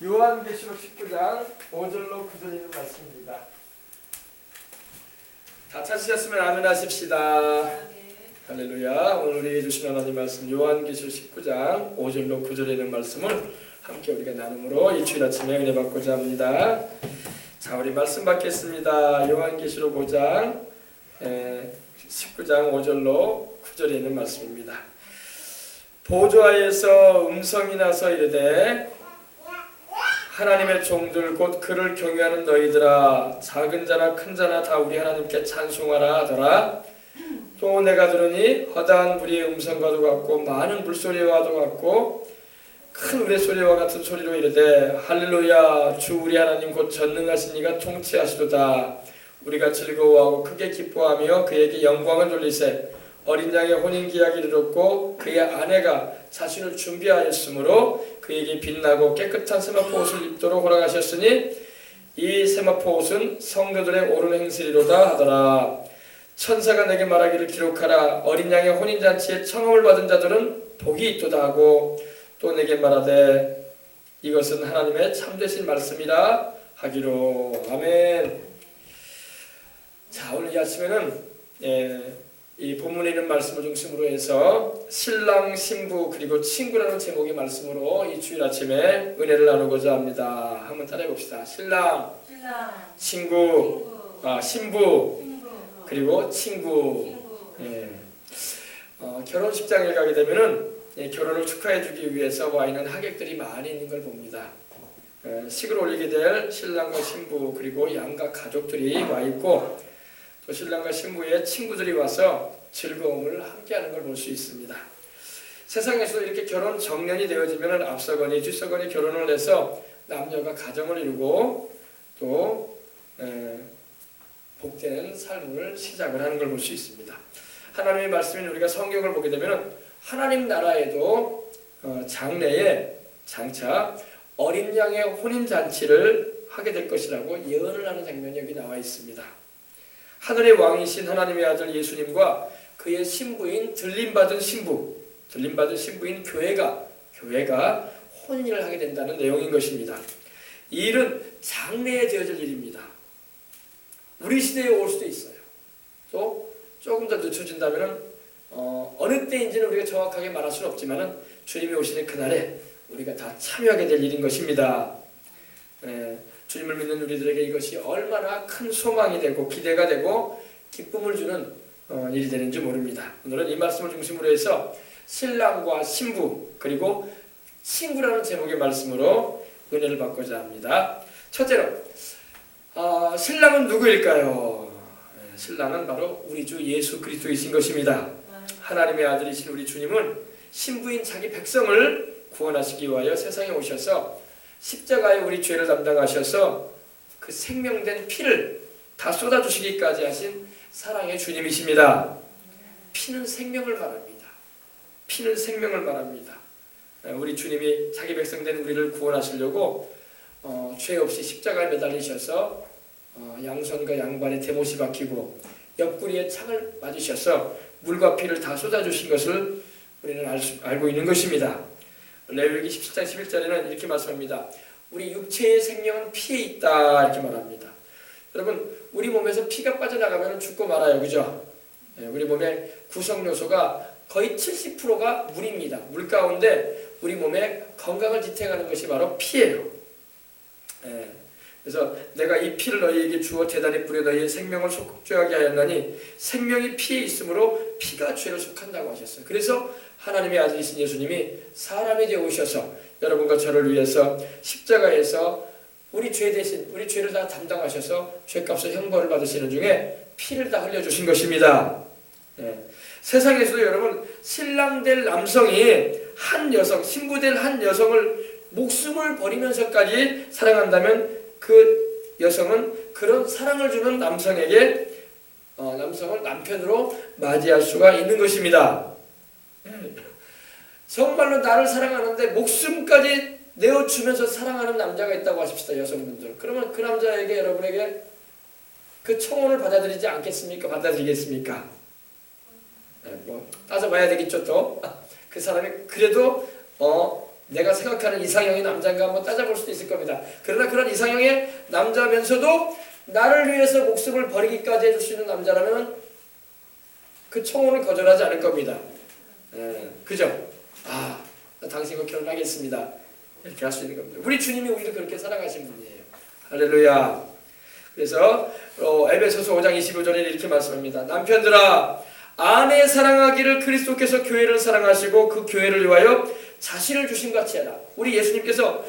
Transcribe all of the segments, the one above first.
요한계시록 19장 5절로 9절 있는 말씀입니다. 다 찾으셨으면 아멘 하십시다. 할렐루야. 오늘 우리에게 주신 하나님 말씀 요한계시록 19장 5절로 9절에 있는 말씀을 함께 우리가 나눔으로 이 주일 아침에 은혜 받고자 합니다. 자, 우리 말씀 받겠습니다. 요한계시록 5장 19장 5절로 9절에 있는 말씀입니다. 보좌에서 음성이 나서 이르되 하나님의 종들 곧 그를 경외하는 너희들아, 작은 자나 큰 자나 다 우리 하나님께 찬송하라 하더라. 또 내가 들으니 허다한 불의 음성과도 같고 많은 물소리와도 같고 큰 우레소리와 같은 소리로 이르되 할렐루야, 주 우리 하나님 곧 전능하신 이가 통치하시도다. 우리가 즐거워하고 크게 기뻐하며 그에게 영광을 돌리세. 어린 양의 혼인기약이 이르렀고 그의 아내가 자신을 준비하였으므로 그에게 빛나고 깨끗한 세마포 옷을 입도록 허락하셨으니 이 세마포 옷은 성도들의 옳은 행실이로다 하더라. 천사가 내게 말하기를 기록하라. 어린 양의 혼인잔치에 청함을 받은 자들은 복이 있도다 하고 또 내게 말하되 이것은 하나님의 참되신 말씀이라 하기로. 아멘. 자, 오늘 이 아침에는 이 본문에 있는 말씀을 중심으로 해서 신랑, 신부 그리고 친구라는 제목의 말씀으로 이 주일 아침에 은혜를 나누고자 합니다. 한번 따라해 봅시다. 신랑, 친구, 신부 그리고 친구. 결혼식장에 가게 되면은 결혼을 축하해주기 위해서 와 있는 하객들이 많이 있는 걸 봅니다. 식을 올리게 될 신랑과 신부 그리고 양가 가족들이 와 있고 또 신랑과 신부의 친구들이 와서 즐거움을 함께하는 걸 볼 수 있습니다. 세상에서도 이렇게 결혼 정년이 되어지면 앞서거니 뒤서거니 결혼을 해서 남녀가 가정을 이루고 또 복된 삶을 시작을 하는 걸 볼 수 있습니다. 하나님의 말씀인 우리가 성경을 보게 되면 하나님 나라에도 장래에 장차 어린 양의 혼인잔치를 하게 될 것이라고 예언을 하는 장면이 여기 나와 있습니다. 하늘의 왕이신 하나님의 아들 예수님과 그의 신부인 들림받은 신부인 교회가 혼인을 하게 된다는 내용인 것입니다. 이 일은 장래에 되어질 일입니다. 우리 시대에 올 수도 있어요. 또 조금 더 늦춰진다면 어느 때인지는 우리가 정확하게 말할 수는 없지만 주님이 오시는 그날에 우리가 다 참여하게 될 일인 것입니다. 주님을 믿는 우리들에게 이것이 얼마나 큰 소망이 되고 기대가 되고 기쁨을 주는 일이 되는지 모릅니다. 오늘은 이 말씀을 중심으로 해서 신랑과 신부 그리고 친구라는 제목의 말씀으로 은혜를 받고자 합니다. 첫째로 신랑은 누구일까요? 신랑은 바로 우리 주 예수 그리스도이신 것입니다. 하나님의 아들이신 우리 주님은 신부인 자기 백성을 구원하시기 위하여 세상에 오셔서 십자가에 우리 죄를 담당하셔서 그 생명된 피를 다 쏟아주시기까지 하신 사랑의 주님이십니다. 피는 생명을 말합니다. 피는 생명을 말합니다. 우리 주님이 자기 백성된 우리를 구원하시려고 죄 없이 십자가에 매달리셔서 양손과 양발에 대못이 박히고 옆구리에 창을 맞으셔서 물과 피를 다 쏟아주신 것을 우리는 알고 있는 것입니다. 레위기 17장 11절에는 이렇게 말씀합니다. 우리 육체의 생명은 피에 있다 이렇게 말합니다. 여러분, 우리 몸에서 피가 빠져나가면 죽고 말아요. 그죠? 우리 몸의 구성 요소가 거의 70%가 물입니다. 물 가운데 우리 몸의 건강을 지탱하는 것이 바로 피예요. 그래서 내가 이 피를 너희에게 주어 제단에 뿌려 너희의 생명을 속죄하게 하였나니 생명이 피에 있으므로 피가 죄를 속한다고 하셨어요. 그래서 하나님의 아들이신 예수님이 사람이 되어 오셔서 여러분과 저를 위해서 십자가에서 우리 죄 대신 우리 죄를 다 담당하셔서 죄값을 형벌을 받으시는 중에 피를 다 흘려주신 것입니다. 세상에서도 여러분 신랑 될 남성이 한 여성, 신부 될 한 여성을 목숨을 버리면서까지 사랑한다면 그 여성은 그런 사랑을 주는 남성에게 남성을 남편으로 맞이할 수가 있는 것입니다. 정말로 나를 사랑하는데 목숨까지 내어주면서 사랑하는 남자가 있다고 하십시다. 여성분들. 그러면 그 남자에게 여러분에게 그 청혼을 받아들이지 않겠습니까? 받아들이겠습니까? 따져봐야 되겠죠. 또 그 사람이 그래도 내가 생각하는 이상형의 남자인가 한번 따져볼 수도 있을 겁니다. 그러나 그런 이상형의 남자면서도 나를 위해서 목숨을 버리기까지 해줄 수 있는 남자라면 그 청혼을 거절하지 않을 겁니다. 그죠? 아, 당신과 결혼하겠습니다. 이렇게 할 수 있는 겁니다. 우리 주님이 우리를 그렇게 사랑하신 분이에요. 할렐루야. 그래서 에베소서 5장 25절에 이렇게 말씀합니다. 남편들아, 아내 사랑하기를 그리스도께서 교회를 사랑하시고 그 교회를 위하여 자신을 주신 같이 해라. 우리 예수님께서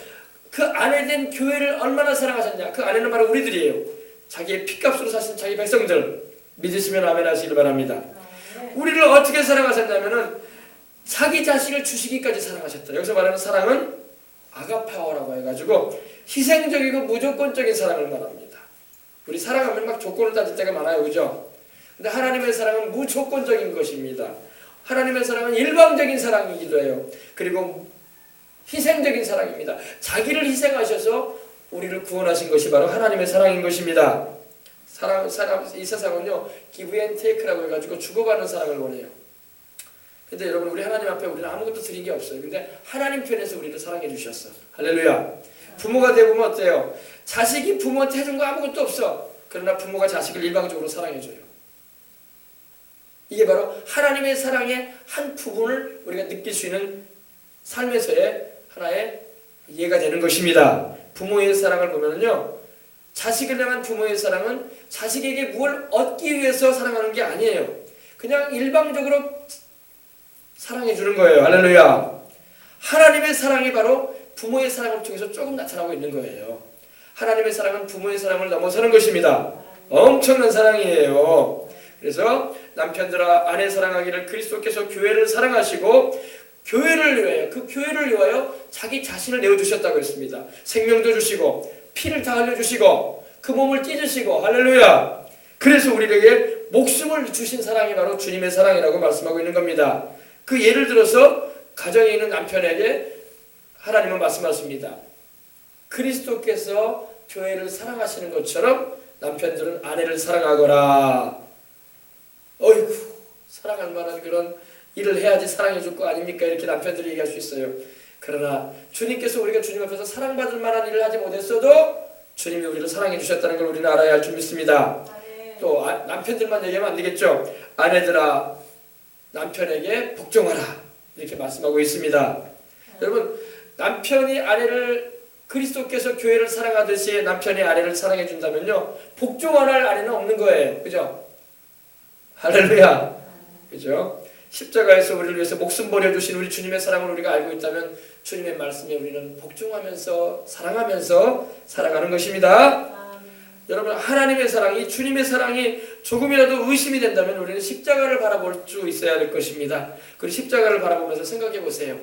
그 아내 된 교회를 얼마나 사랑하셨냐. 그 아내는 바로 우리들이에요. 자기의 피값으로 사신 자기 백성들. 믿으시면 아멘 하시길 바랍니다. 우리를 어떻게 사랑하셨냐면은 자기 자신을 주시기까지 사랑하셨다. 여기서 말하는 사랑은 아가파워라고 해가지고 희생적이고 무조건적인 사랑을 말합니다. 우리 사랑하면 막 조건을 따질 때가 많아요. 그죠? 근데 하나님의 사랑은 무조건적인 것입니다. 하나님의 사랑은 일방적인 사랑이기도 해요. 그리고 희생적인 사랑입니다. 자기를 희생하셔서 우리를 구원하신 것이 바로 하나님의 사랑인 것입니다. 이 세상은요, give and take라고 해가지고 주고받는 사랑을 원해요. 근데 여러분, 우리 하나님 앞에 우리는 아무것도 드린 게 없어요. 근데 하나님 편에서 우리를 사랑해 주셨어. 할렐루야. 부모가 되보면 어때요? 자식이 부모한테 해준 거 아무것도 없어. 그러나 부모가 자식을 일방적으로 사랑해줘요. 이게 바로 하나님의 사랑의 한 부분을 우리가 느낄 수 있는 삶에서의 하나의 이해가 되는 것입니다. 부모의 사랑을 보면요, 자식을 향한 부모의 사랑은 자식에게 무엇을 얻기 위해서 사랑하는 게 아니에요. 그냥 일방적으로 사랑해 주는 거예요. 할렐루야. 하나님의 사랑이 바로 부모의 사랑을 통해서 조금 나타나고 있는 거예요. 하나님의 사랑은 부모의 사랑을 넘어서는 것입니다. 엄청난 사랑이에요. 그래서 남편들아, 아내 사랑하기를 그리스도께서 교회를 사랑하시고 교회를 위하여, 그 교회를 위하여 자기 자신을 내어주셨다고 했습니다. 생명도 주시고 피를 다 흘려주시고 그 몸을 찢으시고, 할렐루야. 그래서 우리에게 목숨을 주신 사랑이 바로 주님의 사랑이라고 말씀하고 있는 겁니다. 그 예를 들어서 가정에 있는 남편에게 하나님은 말씀하십니다. 그리스도께서 교회를 사랑하시는 것처럼 남편들은 아내를 사랑하거라. 어이구, 사랑할 만한 그런 일을 해야지 사랑해 줄 거 아닙니까? 이렇게 남편들이 얘기할 수 있어요. 그러나 주님께서 우리가 주님 앞에서 사랑받을 만한 일을 하지 못했어도 주님이 우리를 사랑해 주셨다는 걸 우리는 알아야 할 줄 믿습니다. 또 남편들만 얘기하면 안 되겠죠. 아내들아, 남편에게 복종하라. 이렇게 말씀하고 있습니다. 여러분, 남편이 아내를, 그리스도께서 교회를 사랑하듯이 남편이 아내를 사랑해 준다면요, 복종할 아내는 없는 거예요. 그죠? 할렐루야. 그죠? 십자가에서 우리를 위해서 목숨 버려주신 우리 주님의 사랑을 우리가 알고 있다면 주님의 말씀에 우리는 복종하면서 사랑하면서 살아가는 것입니다. 여러분, 하나님의 사랑이, 주님의 사랑이 조금이라도 의심이 된다면 우리는 십자가를 바라볼 수 있어야 될 것입니다. 그리고 십자가를 바라보면서 생각해 보세요.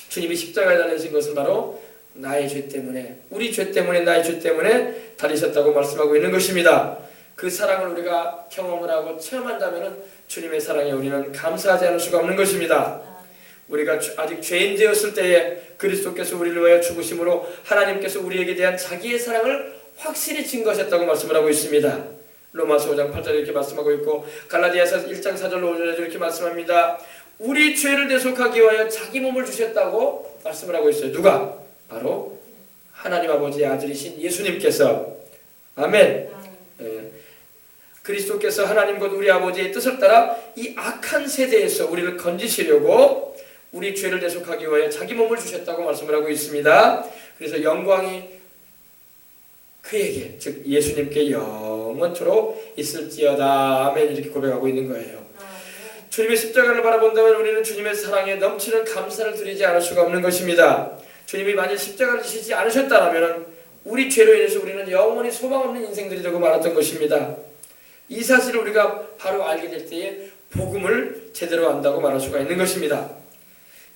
주님이 십자가에 달리신 것은 바로 나의 죄 때문에, 우리 죄 때문에, 나의 죄 때문에 달리셨다고 말씀하고 있는 것입니다. 그 사랑을 우리가 경험을 하고 체험한다면 주님의 사랑에 우리는 감사하지 않을 수가 없는 것입니다. 우리가 아직 죄인 되었을 때에 그리스도께서 우리를 위하여 죽으심으로 하나님께서 우리에게 대한 자기의 사랑을 확실히 증거하셨다고 말씀을 하고 있습니다. 로마서 5장 8절 이렇게 말씀하고 있고, 갈라디아서 1장 4절로 5절에 이렇게 말씀합니다. 우리 죄를 대속하기 위하여 자기 몸을 주셨다고 말씀을 하고 있어요. 누가? 바로 하나님 아버지의 아들이신 예수님께서. 아멘. 그리스도께서 하나님 곧 우리 아버지의 뜻을 따라 이 악한 세대에서 우리를 건지시려고 우리 죄를 대속하기 위하여 자기 몸을 주셨다고 말씀을 하고 있습니다. 그래서 영광이 그에게, 즉 예수님께 영원토록 있을지어다. 아멘. 이렇게 고백하고 있는 거예요. 주님의 십자가를 바라본다면 우리는 주님의 사랑에 넘치는 감사를 드리지 않을 수가 없는 것입니다. 주님이 만약 십자가를 지시지 않으셨다면 우리 죄로 인해서 우리는 영원히 소망 없는 인생들이 되고 말았던 것입니다. 이 사실을 우리가 바로 알게 될 때에 복음을 제대로 안다고 말할 수가 있는 것입니다.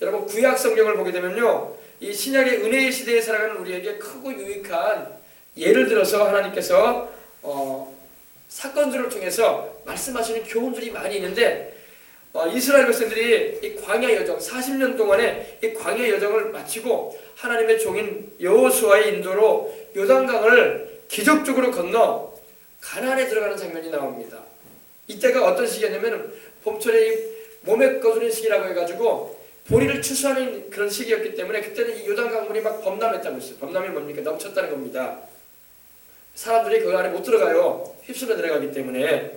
여러분, 구약 성경을 보게 되면요, 이 신약의 은혜의 시대에 살아가는 우리에게 크고 유익한 예를 들어서 하나님께서 사건들을 통해서 말씀하시는 교훈들이 많이 있는데, 이스라엘 백성들이 이 광야 여정 40년 동안의 이 광야 여정을 마치고 하나님의 종인 여호수아의 인도로 요단강을 기적적으로 건너 가나안에 들어가는 장면이 나옵니다. 이때가 어떤 시기였냐면 봄철에 이 몸에 거두는 시기라고 해가지고 보리를 추수하는 그런 시기였기 때문에 그때는 이 요단 강물이 막 범람했다고 했어요. 범람이 뭡니까? 넘쳤다는 겁니다. 사람들이 그 안에 못 들어가요. 휩쓸려 들어가기 때문에.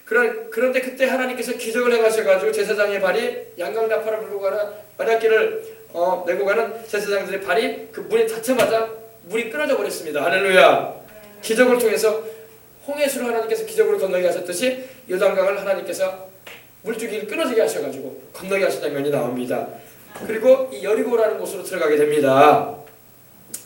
그런데 그때 하나님께서 기적을 행하셔가지고 제사장의 발이 양강나팔을 불고 가는 만약기를 내고 가는 제사장들의 발이 그 문에 닿자마자 물이 끊어져 버렸습니다. 할렐루야. 기적을 통해서 홍해수를 하나님께서 기적으로 건너게 하셨듯이 요단강을 하나님께서 물줄기를 끊어지게 하셔가지고 건너게 하신 장면이 나옵니다. 그리고 이 여리고라는 곳으로 들어가게 됩니다.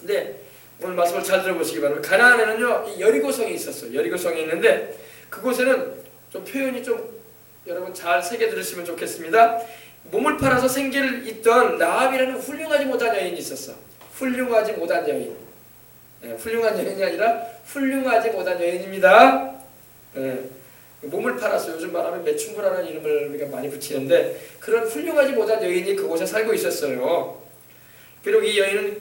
근데 오늘 말씀을 잘 들어보시기 바랍니다. 가나안에는요 이 여리고성이 있었어요. 여리고성이 있는데 그곳에는 좀 표현이 좀 여러분 잘 새겨 들으시면 좋겠습니다. 몸을 팔아서 생계를 잇던 라합이라는 훌륭하지 못한 여인이 있었어. 훌륭하지 못한 여인. 훌륭한 여인이 아니라 훌륭하지 못한 여인입니다. 몸을 팔았어요. 요즘 말하면 매춘부라는 이름을 우리가 많이 붙이는데 그런 훌륭하지 못한 여인이 그곳에 살고 있었어요. 비록 이 여인은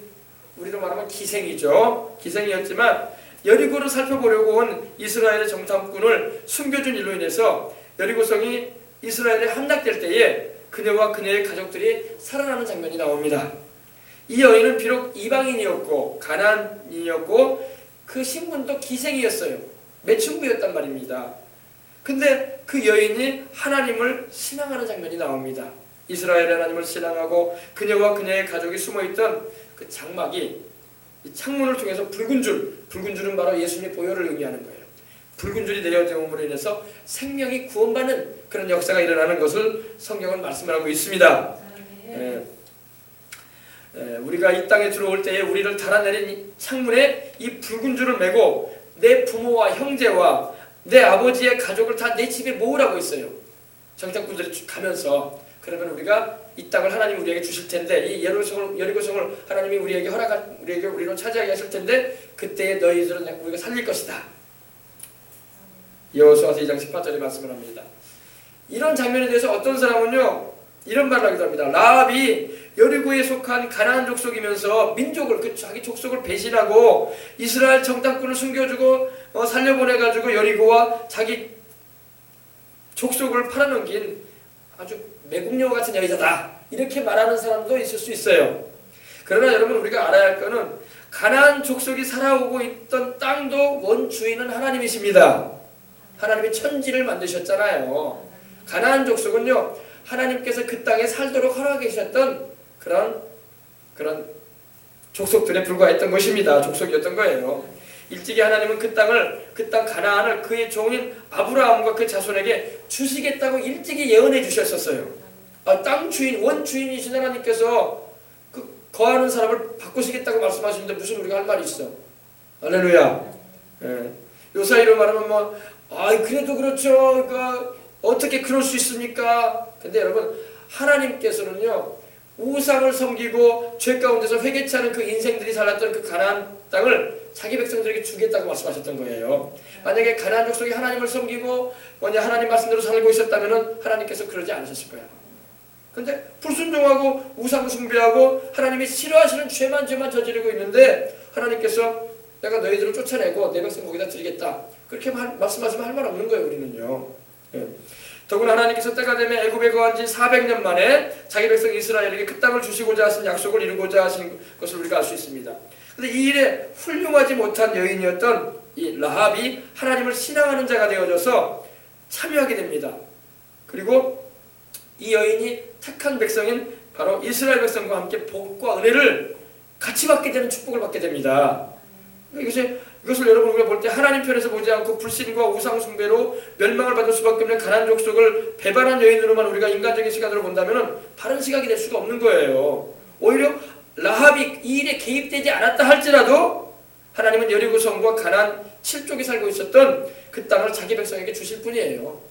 우리로 말하면 기생이죠. 기생이었지만 여리고를 살펴보려고 온 이스라엘의 정탐꾼을 숨겨준 일로 인해서 여리고성이 이스라엘에 함락될 때에 그녀와 그녀의 가족들이 살아나는 장면이 나옵니다. 이 여인은 비록 이방인이었고 가나안인이었고 그 신분도 기생이었어요. 매춘부였단 말입니다. 근데 그 여인이 하나님을 신앙하는 장면이 나옵니다. 이스라엘의 하나님을 신앙하고 그녀와 그녀의 가족이 숨어있던 그 장막이 이 창문을 통해서 붉은 줄은 바로 예수님의 보혈을 의미하는 거예요. 붉은 줄이 내려옴으로 인해서 생명이 구원받는 그런 역사가 일어나는 것을 성경은 말씀하고 있습니다. 우리가 이 땅에 들어올 때에 우리를 달아내린 창문에 이 붉은 줄을 메고 내 부모와 형제와 내 아버지의 가족을 다 내 집에 모으라고 했어요. 정탐꾼들이 가면서 그러면 우리가 이 땅을 하나님이 우리에게 주실 텐데 이 여리고성을 하나님이 우리로 차지하게 하실 텐데 그때에 너희들은 우리가 살릴 것이다. 여호수아서 2장 18절에 말씀을 합니다. 이런 장면에 대해서 어떤 사람은요 이런 말을 하기도 합니다. 라합이 여리고에 속한 가나안 족속이면서 민족을 자기 족속을 배신하고 이스라엘 정탐꾼을 숨겨주고 살려보내가지고 여리고와 자기 족속을 팔아넘긴 아주 매국녀 같은 여자다 이렇게 말하는 사람도 있을 수 있어요. 그러나 여러분 우리가 알아야 할 것은 가나안 족속이 살아오고 있던 땅도 원주인은 하나님이십니다. 하나님이 천지를 만드셨잖아요. 가나안 족속은요 하나님께서 그 땅에 살도록 허락해 주셨던 그런 족속들에 불과했던 것입니다. 족속이었던 거예요. 일찍이 하나님은 그 땅 가나안을 그의 종인 아브라함과 그 자손에게 주시겠다고 일찍이 예언해 주셨었어요. 땅 주인, 원주인이신 하나님께서 그 거하는 사람을 바꾸시겠다고 말씀하시는데 무슨 우리가 할 말이 있어? 할렐루야. 요 사이로 말하면 그래도 그렇죠. 그러니까 어떻게 그럴 수 있습니까? 근데 여러분 하나님께서는요 우상을 섬기고 죄 가운데서 회개치 않은 그 인생들이 살았던 그 가나안 땅을 자기 백성들에게 주겠다고 말씀하셨던 거예요. 만약에 가나안 족속이 하나님을 섬기고 하나님 말씀대로 살고 있었다면 하나님께서 그러지 않으셨을 거야. 근데 불순종하고 우상 숭배하고 하나님이 싫어하시는 죄만 저지르고 있는데 하나님께서 내가 너희들을 쫓아내고 내 백성 거기다 드리겠다 그렇게 말씀하시면 할 말 없는 거예요. 우리는요. 더구나 하나님께서 때가 되면 애굽에 거한 지 400년 만에 자기 백성 이스라엘에게 그 땅을 주시고자 하신 약속을 이루고자 하신 것을 우리가 알 수 있습니다. 그런데 이 일에 훌륭하지 못한 여인이었던 이 라합이 하나님을 신앙하는 자가 되어져서 참여하게 됩니다. 그리고 이 여인이 택한 백성인 바로 이스라엘 백성과 함께 복과 은혜를 같이 받게 되는 축복을 받게 됩니다. 이것을 여러분 우리가 볼 때 하나님 편에서 보지 않고 불신과 우상 숭배로 멸망을 받을 수밖에 없는 가나안 족속을 배반한 여인으로만 우리가 인간적인 시각으로 본다면 바른 시각이 될 수가 없는 거예요. 오히려 라합이 이 일에 개입되지 않았다 할지라도 하나님은 여리고성과 가나안 7족이 살고 있었던 그 땅을 자기 백성에게 주실 뿐이에요.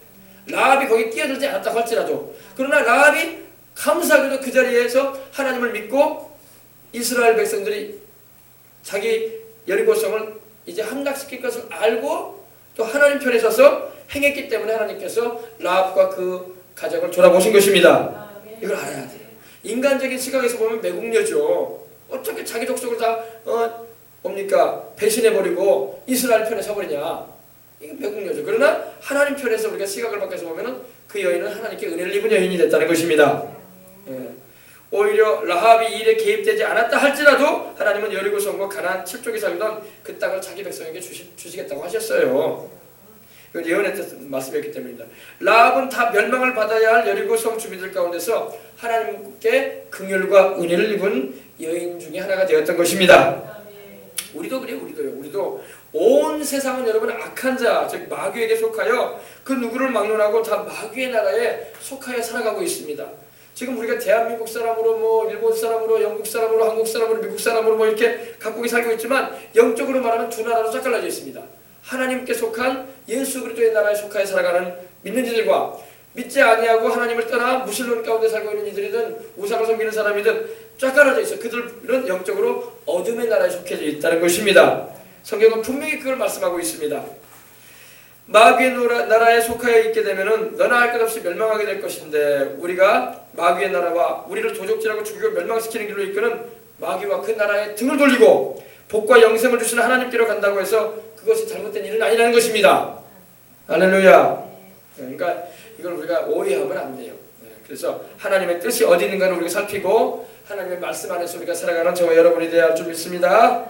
라합이 거기 끼어들지 않았다 할지라도. 그러나 라합이 감사하게도 그 자리에서 하나님을 믿고 이스라엘 백성들이 자기 여리고성을 이제 함락시킬 것을 알고 또 하나님 편에 서서 행했기 때문에 하나님께서 라합과 그 가정을 돌아보신 것입니다. 이걸 알아야 돼요. 인간적인 시각에서 보면 매국녀죠. 어떻게 자기 족속을 다 배신해버리고 이스라엘 편에 서버리냐. 이게 매국녀죠. 그러나 하나님 편에서 우리가 시각을 바꿔서 보면 그 여인은 하나님께 은혜를 입은 여인이 됐다는 것입니다. 오히려 라합이 이 일에 개입되지 않았다 할지라도 하나님은 여리고성과 가나안 7족이 살던 그 땅을 자기 백성에게 주시겠다고 하셨어요. 이건 예언의 말씀이었기 때문입니다. 라합은 다 멸망을 받아야 할 여리고성 주민들 가운데서 하나님께 긍휼과 은혜를 입은 여인 중에 하나가 되었던 것입니다. 우리도 그래요. 우리도 온 세상은 여러분 악한 자, 즉 마귀에게 속하여 그 누구를 막론하고 다 마귀의 나라에 속하여 살아가고 있습니다. 지금 우리가 대한민국 사람으로 뭐 일본 사람으로 영국 사람으로 한국 사람으로 미국 사람으로 뭐 이렇게 각국이 살고 있지만 영적으로 말하면 두 나라로 쫙 갈라져 있습니다. 하나님께 속한 예수 그리스도의 나라에 속하여 살아가는 믿는 이들과 믿지 아니하고 하나님을 떠나 무신론 가운데 살고 있는 이들이든 우상을 섬기는 사람이든 쫙 갈라져 있어요. 그들은 영적으로 어둠의 나라에 속해져 있다는 것입니다. 성경은 분명히 그걸 말씀하고 있습니다. 마귀의 나라에 속하여 있게 되면은 너나 할 것 없이 멸망하게 될 것인데, 우리가 마귀의 나라와 우리를 도적질하고 죽이고 멸망시키는 길로 이끄는 마귀와 그 나라에 등을 돌리고 복과 영생을 주시는 하나님께로 간다고 해서 그것이 잘못된 일은 아니라는 것입니다. 할렐루야. 그러니까 이걸 우리가 오해하면 안 돼요. 그래서 하나님의 뜻이 어디 있는가를 우리가 살피고 하나님의 말씀 안에서 우리가 살아가는 저와 여러분이 되어야 할 줄 믿습니다.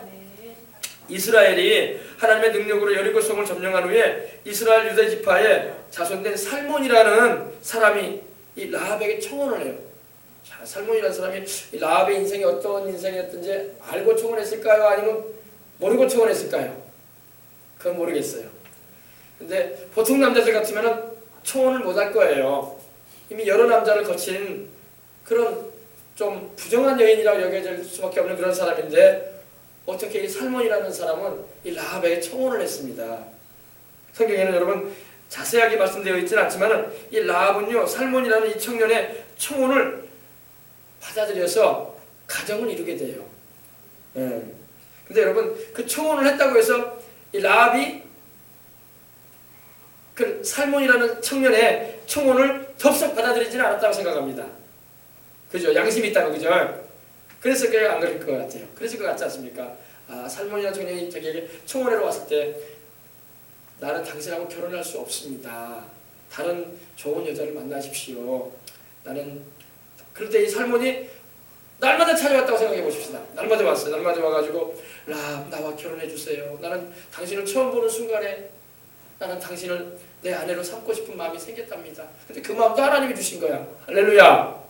이스라엘이 하나님의 능력으로 여리고성을 점령한 후에 이스라엘 유다 지파의 자손된 살몬이라는 사람이 이 라합에게 청혼을 해요. 자, 살몬이라는 사람이 이 라합의 인생이 어떤 인생이었든지 알고 청혼했을까요? 아니면 모르고 청혼했을까요? 그건 모르겠어요. 근데 보통 남자들 같으면 청혼을 못 할 거예요. 이미 여러 남자를 거친 그런 좀 부정한 여인이라고 여겨질 수밖에 없는 그런 사람인데, 어떻게 이 살몬이라는 사람은 이 라합에게 청혼을 했습니다. 성경에는 여러분 자세하게 말씀되어 있지는 않지만 이 라합은요, 살몬이라는 이 청년의 청혼을 받아들여서 가정을 이루게 돼요. 근데 여러분 그 청혼을 했다고 해서 이 라합이 그 살몬이라는 청년의 청혼을 덥석 받아들이지는 않았다고 생각합니다. 그죠? 양심이 있다고, 그죠? 그래서 그게 안 그럴 것 같아요. 그랬을 것 같지 않습니까? 아, 살몬이라는 청년이 자기에게 청혼하러 왔을 때 나는 당신하고 결혼할 수 없습니다. 다른 좋은 여자를 만나십시오. 나는 그럴 때 이 살몬이 날마다 찾아왔다고 생각해 보십시다. 날마다 왔어요. 날마다 와가지고 나와 결혼해 주세요. 나는 당신을 처음 보는 순간에 나는 당신을 내 아내로 삼고 싶은 마음이 생겼답니다. 근데 그 마음도 하나님이 주신 거야. 할렐루야.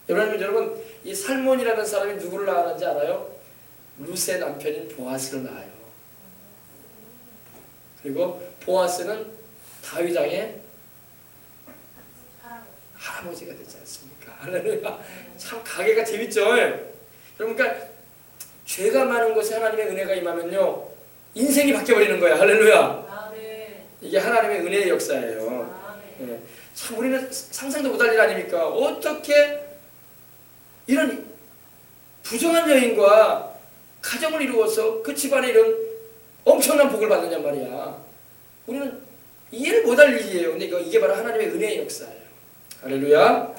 여러분 이 살몬이라는 사람이 누구를 낳았는지 알아요? 룻의 남편인 보아스를 낳아요. 그리고 보아스는 다윗 왕의 할아버지가 되지 않습니까? 할렐루야. 참 가게가 재밌죠. 그러니까 죄가 많은 곳에 하나님의 은혜가 임하면요, 인생이 바뀌어버리는 거야. 할렐루야. 이게 하나님의 은혜의 역사예요. 참 우리는 상상도 못할 일 아닙니까? 어떻게 이런 부정한 여인과 가정을 이루어서 그 집안에 이런 엄청난 복을 받느냐 말이야. 우리는 이해를 못할 일이에요. 근데 이게 바로 하나님의 은혜의 역사예요. 할렐루야.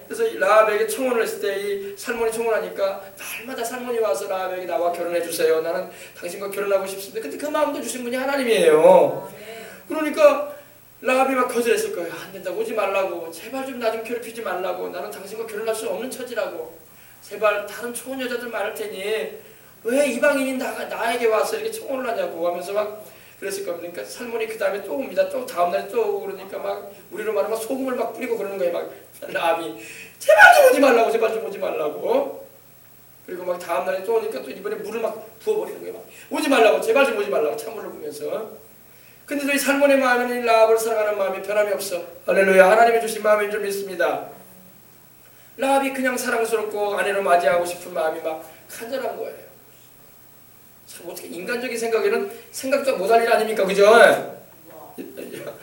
그래서 이 라합에게 청혼을 했을 때 이 살몬이 청혼하니까 날마다 살몬이 와서 라합에게 나와 결혼해 주세요. 나는 당신과 결혼하고 싶습니다. 근데 그 마음도 주신 분이 하나님이에요. 그러니까 라합이 막 거절했을 거예요. 안 된다. 오지 말라고. 제발 좀 나 좀 괴롭히지 말라고. 나는 당신과 결혼할 수 없는 처지라고. 제발 다른 초혼 여자들 많을 테니 왜 이방인이 나에게 와서 이렇게 청혼을 하냐고 하면서 막 그랬을 겁니다. 그러니까 살몬이 그 다음에 또 옵니다. 또 다음날에 또 오고 그러니까 막 우리로 말하면 소금을 막 뿌리고 그러는 거예요. 막 라합이 제발 좀 오지 말라고. 제발 좀 오지 말라고. 그리고 막 다음날에 또 오니까 또 이번에 물을 막 부어버리는 거예요. 막 오지 말라고. 제발 좀 오지 말라고. 찬물을 부면서. 근데도 이 살몬의 마음에는 이 라합을 사랑하는 마음이 변함이 없어. 할렐루야. 하나님이 주신 마음인 줄 믿습니다. 라합이 그냥 사랑스럽고 아내로 맞이하고 싶은 마음이 막 간절한 거예요. 참 어떻게 인간적인 생각에는 생각도 못할 일 아닙니까? 그죠?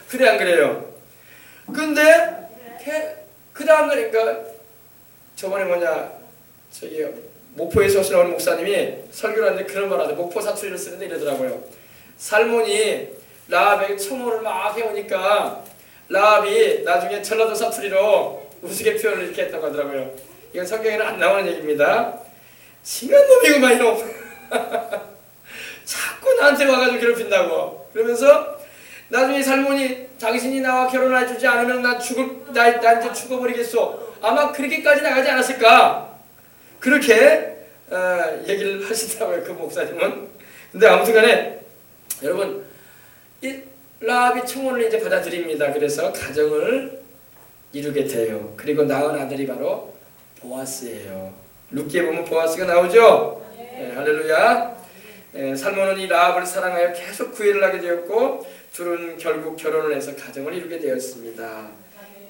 그래 안 그래요? 근데 그 다음날 그러니까 저번에 저기 목포에서 나오는 목사님이 설교를 하는데 그런 말 하죠. 목포 사투리를 쓰는데 이러더라고요. 살몬이 라합에게 청혼을 막 해오니까 라합이 나중에 전라도 사투리로 우스개 표현을 이렇게 했다고 하더라고요. 이건 성경에는 안 나오는 얘기입니다. 심한 놈이구만 이놈. 자꾸 나한테 와가지고 괴롭힌다고. 그러면서 나중에 살몬이 당신이 나와 결혼해주지 않으면 나 이제 죽어버리겠소. 아마 그렇게까지 나가지 않았을까 그렇게 얘기를 하시더라고요, 그 목사님은. 근데 아무튼간에 여러분 이 라합이 청혼을 이제 받아들입니다. 그래서 가정을 이루게 돼요. 그리고 낳은 아들이 바로 보아스예요. 룻기에 보면 보아스가 나오죠. 네, 할렐루야. 살몬은 이 라합을 사랑하여 계속 구애를 하게 되었고 둘은 결국 결혼을 해서 가정을 이루게 되었습니다.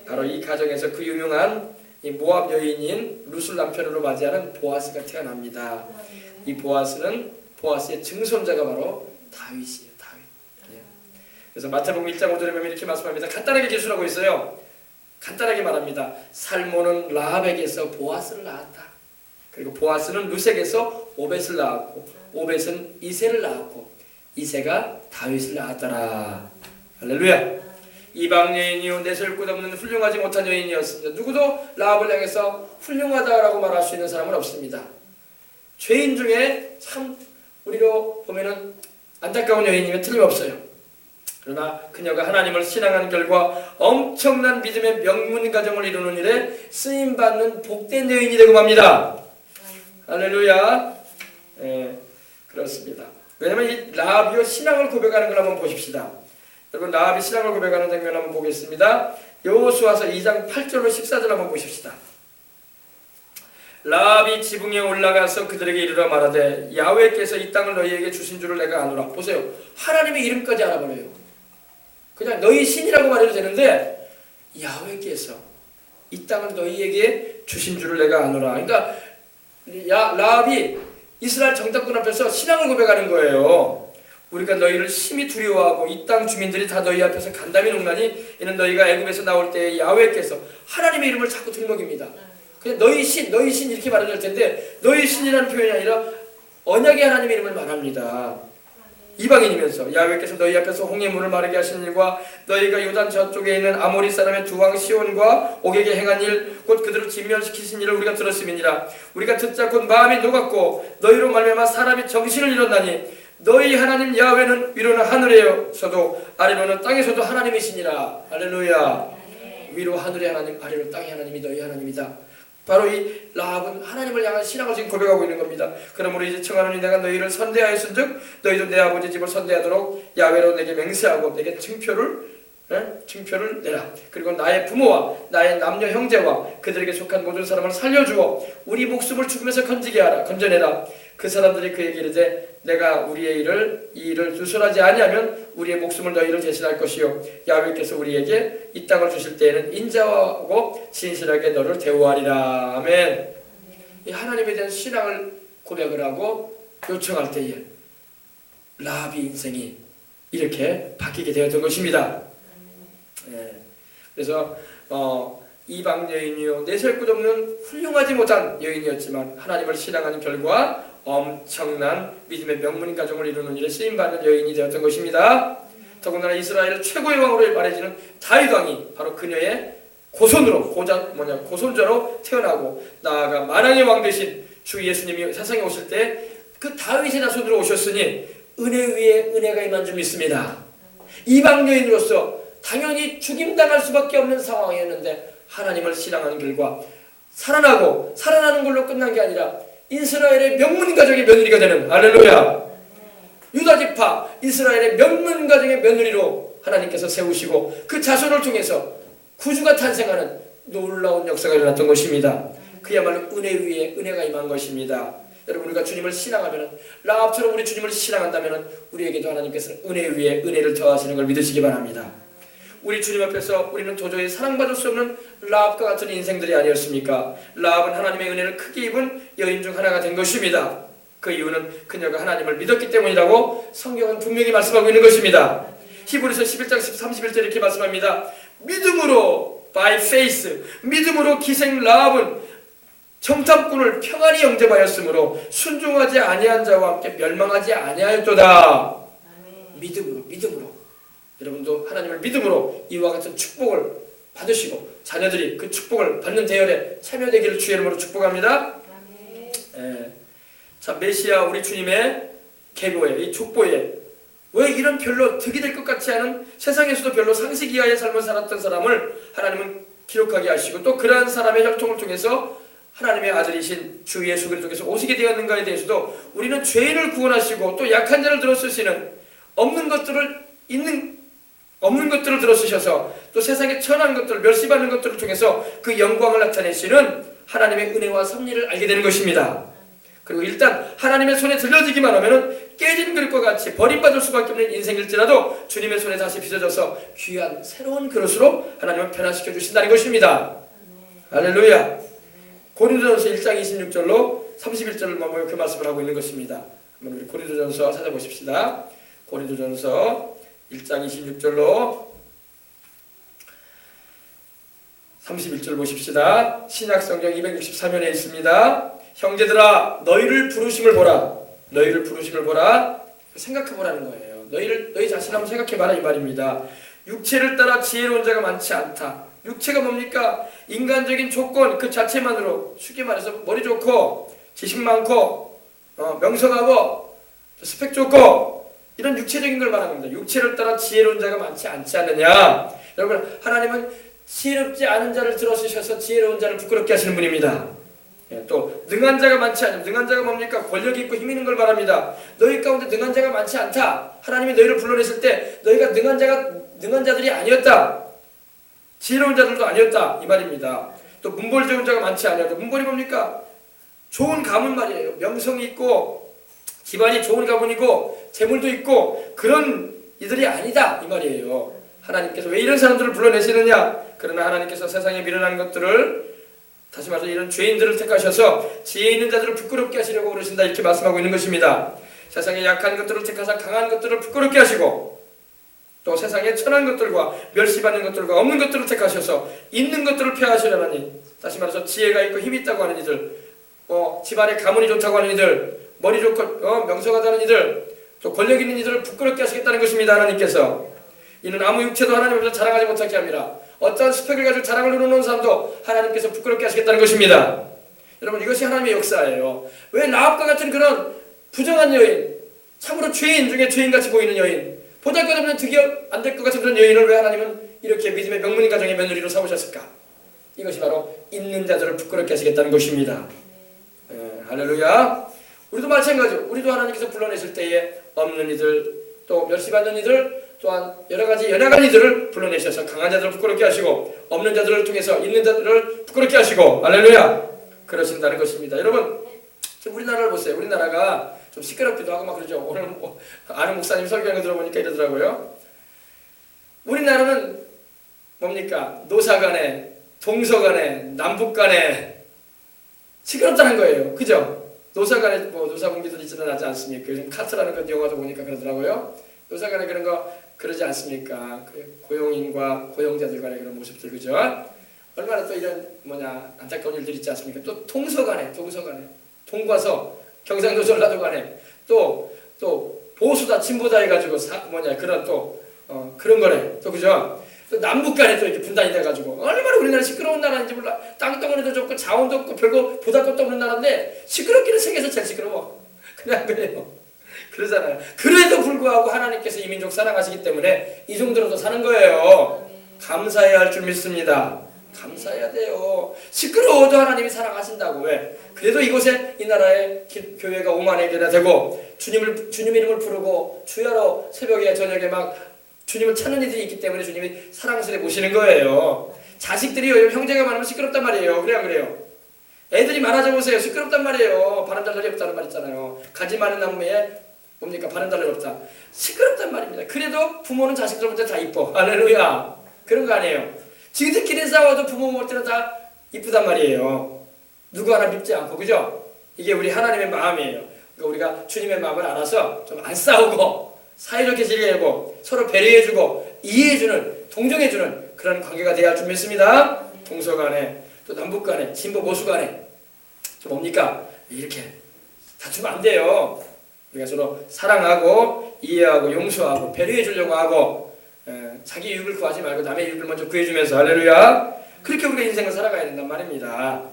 바로 이 가정에서 그 유명한 이 모압 여인인 룻을 남편으로 맞이하는 보아스가 태어납니다. 이 보아스의 증손자가 바로 다윗이에요. 다윗. 네. 그래서 마태복음 1장 5절에 보면 이렇게 말씀합니다. 간단하게 기술하고 있어요. 간단하게 말합니다. 살몬은 라합에게서 보아스를 낳았다. 그리고 보아스는 룻에게서 오벳을 낳았고 오벳은 이새를 낳았고 이새가 다윗을 낳았더라. 할렐루야. 이방 여인이요 내세울 것 없는 훌륭하지 못한 여인이었습니다. 누구도 라합을 향해서 훌륭하다라고 말할 수 있는 사람은 없습니다. 죄인 중에 참 우리로 보면은 안타까운 여인이면 틀림없어요. 그러나 그녀가 하나님을 신앙한 결과 엄청난 믿음의 명문 가정을 이루는 일에 쓰임받는 복된 여인이 되고 맙니다. 할렐루야. 그렇습니다. 왜냐하면 이 라합이 신앙을 고백하는 걸 한번 보십시다. 여러분 라합이 신앙을 고백하는 장면 한번 보겠습니다. 여호수아서 2장 8절로 14절 한번 보십시다. 라합이 지붕에 올라가서 그들에게 이르러 말하되 야훼께서 이 땅을 너희에게 주신 줄을 내가 아노라. 보세요. 하나님의 이름까지 알아버려요. 그냥 너희 신이라고 말해도 되는데 야훼께서 이 땅을 너희에게 주신 줄을 내가 아노라. 그러니까 라합이 이스라엘 정탐꾼 앞에서 신앙을 고백하는 거예요. 우리가 너희를 심히 두려워하고 이 땅 주민들이 다 너희 앞에서 간담이 농나니 이는 너희가 애굽에서 나올 때에 야훼께서 하나님의 이름을 자꾸 들먹입니다. 그냥 너희 신 이렇게 말해야 될 텐데 너희 신이라는 표현이 아니라 언약의 하나님의 이름을 말합니다. 이방인이면서 야훼께서 너희 앞에서 홍해 물을 마르게 하신 일과 너희가 요단 저쪽에 있는 아모리 사람의 두 왕 시온과 옥에게 행한 일 곧 그들을 진멸시키신 일을 우리가 들었음이니라. 우리가 듣자 곧 마음이 녹았고 너희로 말미암아 사람이 정신을 잃었나니 너희 하나님 야훼는 위로는 하늘에서도 아래로는 땅에서도 하나님이시니라. 할렐루야. 위로 하늘의 하나님 아래로 땅의 하나님이 너희 하나님이다. 바로 이 라합은 하나님을 향한 신앙을 지금 고백하고 있는 겁니다. 그러므로 이제 청하노니 내가 너희를 선대하였은즉 너희도 내 아버지 집을 선대하도록 야훼로 내게 맹세하고 내게 증표를 내라. 그리고 나의 부모와 나의 남녀 형제와 그들에게 속한 모든 사람을 살려주어 우리 목숨을 죽음에서 건져내라. 그 사람들이 그에게 이르되 내가 우리의 이 일을 두술하지 아니하면 우리의 목숨을 너희를 대신할 것이요 야훼께서 우리에게 이 땅을 주실 때에는 인자하고 진실하게 너를 대우하리라. 아멘. 이 하나님에 대한 신앙을 고백을 하고 요청할 때에 라합의 인생이 이렇게 바뀌게 되었던 것입니다. 그래서 이방 여인이요 내세울 것 없는 훌륭하지 못한 여인이었지만 하나님을 신앙하는 결과 엄청난 믿음의 명문 가정을 이루는 일에 쓰임받는 여인이 되었던 것입니다. 더군다나 이스라엘 최고의 왕으로 말해지는 다윗 왕이 바로 그녀의 고손자로 태어나고 나아가 만왕의 왕 되신 주 예수님이 세상에 오실 때 그 다윗의 자손으로 오셨으니 은혜 위에 은혜가 임한 줄 믿습니다. 이방 여인으로서 당연히 죽임당할 수밖에 없는 상황이었는데 하나님을 신앙하는 결과 살아나는 걸로 끝난 게 아니라 이스라엘의 명문 가정의 며느리가 되는, 할렐루야, 유다지파 이스라엘의 명문 가정의 며느리로 하나님께서 세우시고 그 자손을 통해서 구주가 탄생하는 놀라운 역사가 일어났던 것입니다. 그야말로 은혜 위에 은혜가 임한 것입니다. 여러분 우리가 주님을 신앙하면 라합처럼 우리 주님을 신앙한다면 우리에게도 하나님께서는 은혜 위에 은혜를 더하시는 걸 믿으시기 바랍니다. 우리 주님 앞에서 우리는 도저히 사랑받을 수 없는 라합과 같은 인생들이 아니었습니까? 라합은 하나님의 은혜를 크게 입은 여인 중 하나가 된 것입니다. 그 이유는 그녀가 하나님을 믿었기 때문이라고 성경은 분명히 말씀하고 있는 것입니다. 히브리서 11장 31절 이렇게 말씀합니다. 믿음으로 by faith, 믿음으로 기생 라합은 정탐꾼을 평안히 영접하였으므로 순종하지 아니한 자와 함께 멸망하지 아니하였도다. 믿음으로 여러분도 하나님을 믿음으로 이와 같은 축복을 받으시고 자녀들이 그 축복을 받는 대열에 참여되기를 주의 이름으로 축복합니다. 자, 메시아 우리 주님의 계보에, 이 족보에 왜 이런 별로 득이 될 것 같지 않은 세상에서도 별로 상식 이하의 삶을 살았던 사람을 하나님은 기록하게 하시고 또 그러한 사람의 혈통을 통해서 하나님의 아들이신 주 예수 그리스도께서 오시게 되었는가에 대해서도 우리는 죄인을 구원하시고 또 약한 자를 들어쓰시는 없는 것들을 들어쓰셔서 또 세상에 천한 것들, 멸시받는 것들을 통해서 그 영광을 나타내시는 하나님의 은혜와 섭리를 알게 되는 것입니다. 그리고 일단 하나님의 손에 들려지기만 하면은 깨진 그릇과 같이 버림받을 수밖에 없는 인생일지라도 주님의 손에 다시 빚어져서 귀한 새로운 그릇으로 하나님은 변화시켜 주신다는 것입니다. 할렐루야. 고린도전서 1장 26절로 31절을 그 말씀을 하고 있는 것입니다. 한번 우리 고린도전서 찾아보십시다. 고린도전서 1장 26절로 31절 보십시다. 신약성경 263면에 있습니다. 형제들아 너희를 부르심을 보라. 너희를 부르심을 보라. 생각해 보라는 거예요. 너희 자신 한번 생각해 봐라 이 말입니다. 육체를 따라 지혜로운 자가 많지 않다. 육체가 뭡니까? 인간적인 조건 그 자체만으로 쉽게 말해서 머리 좋고 지식 많고 명성하고 스펙 좋고 이런 육체적인 걸 말하는 겁니다. 육체를 따라 지혜로운 자가 많지 않지 않느냐. 여러분 하나님은 지혜롭지 않은 자를 들어쓰셔서 지혜로운 자를 부끄럽게 하시는 분입니다. 또 능한 자가 많지 않으면 능한 자가 뭡니까? 권력이 있고 힘 있는 걸 말합니다. 너희 가운데 능한 자가 많지 않다. 하나님이 너희를 불러냈을 때 너희가 능한 자들이 아니었다. 지혜로운 자들도 아니었다 이 말입니다. 또 문벌 좋은 자가 많지 않았다. 문벌이 뭡니까? 좋은 가문 말이에요. 명성이 있고 집안이 좋은 가문이고 재물도 있고 그런 이들이 아니다 이 말이에요. 하나님께서 왜 이런 사람들을 불러내시느냐? 그러나 하나님께서 세상에 미련한 것들을 다시 말해서 이런 죄인들을 택하셔서 지혜 있는 자들을 부끄럽게 하시려고 그러신다 이렇게 말씀하고 있는 것입니다. 세상에 약한 것들을 택하사 강한 것들을 부끄럽게 하시고 또 세상에 천한 것들과 멸시받는 것들과 없는 것들을 택하셔서 있는 것들을 폐하시려니 다시 말해서 지혜가 있고 힘이 있다고 하는 이들 집안에 가문이 좋다고 하는 이들 머리 좋고 명성하다는 이들 또 권력 있는 이들을 부끄럽게 하시겠다는 것입니다. 하나님께서 이는 아무 육체도 하나님 앞에서 자랑하지 못하게 합니다. 어떤 스펙을 가지고 자랑을 이루는 사람도 하나님께서 부끄럽게 하시겠다는 것입니다. 여러분 이것이 하나님의 역사예요. 왜 라합과 같은 그런 부정한 여인 참으로 죄인 중에 죄인같이 보이는 여인 보잘것없는 득이 안 될 것 같은 그런 여인을 왜 하나님은 이렇게 믿음의 명문인 가정의 며느리로 삼으셨을까? 이것이 바로 있는 자들을 부끄럽게 하시겠다는 것입니다. 할렐루야. 우리도 마찬가지로 우리도 하나님께서 불러내실 때에 없는 이들 또 멸시받는 이들 또한 여러가지 연약한 이들을 불러내셔서 강한 자들을 부끄럽게 하시고 없는 자들을 통해서 있는 자들을 부끄럽게 하시고 할렐루야 그러신다는 것입니다. 여러분 지금 우리나라를 보세요. 우리나라가 좀 시끄럽기도 하고 막 그러죠. 오늘 아는 목사님 설교하는 거 들어보니까 이러더라고요. 우리나라는 뭡니까? 노사간에 동서간에 남북간에 시끄럽다는 거예요. 그죠? 노사간에 노사분기들 있지는 않지 않습니까? 요즘 카트라는 그 영화도 보니까 그러더라고요. 노사간에 그런 거 그러지 않습니까? 그 고용인과 고용자들 간의 그런 모습들 그죠? 얼마나 또 이런 안타까운 일들이 있지 않습니까? 또 동서간에 동과서 경상도 전라도 간에 또 보수다 진보다 해가지고 그런 또 그런 거네 또 그죠? 또 남북 간에 또 이렇게 분단이 돼가지고 얼마나 우리나라 시끄러운 나라인지 몰라. 땅덩어리도 좁고 자원도 없고 별거 보다 것도 없는 나라인데 시끄럽기는 세계에서 제일 시끄러워. 그냥 그래요. 그러잖아요. 그래도 불구하고 하나님께서 이 민족 사랑하시기 때문에 이 정도로도 사는 거예요. 감사해야 할 줄 믿습니다. 감사해야 돼요. 시끄러워도 하나님이 사랑하신다고. 왜? 그래도 이곳에 이 나라에 교회가 5만여 개나 되고 주님 이름을 부르고 주야로 새벽에 저녁에 막 주님을 찾는 이들이 있기 때문에 주님이 사랑스레 모시는 거예요. 자식들이 형제가 많으면 시끄럽단 말이에요. 그래요. 애들이 많아져 보세요. 시끄럽단 말이에요. 바람 잘 날이 없다는 말 있잖아요. 가지 많은 나무에 뭡니까? 바람 잘 날이 없다. 시끄럽단 말입니다. 그래도 부모는 자식들보다 다 이뻐. 할렐루야. 그런 거 아니에요. 지들끼리 싸워도 부모 볼 때는 다 이쁘단 말이에요. 누구 하나 밉지 않고 그죠? 이게 우리 하나님의 마음이에요. 그러니까 우리가 주님의 마음을 알아서 좀 안 싸우고 사이좋게 지내고 서로 배려해주고 이해해주는 동정해주는 그런 관계가 되어야 할 줄 믿습니다. 동서간에 또 남북간에 진보 보수간에 뭡니까? 이렇게 다투면 안 돼요. 우리가 서로 사랑하고 이해하고 용서하고 배려해주려고 하고 자기 유익을 구하지 말고 남의 유익을 먼저 구해주면서 할렐루야 그렇게 우리가 인생을 살아가야 된단 말입니다.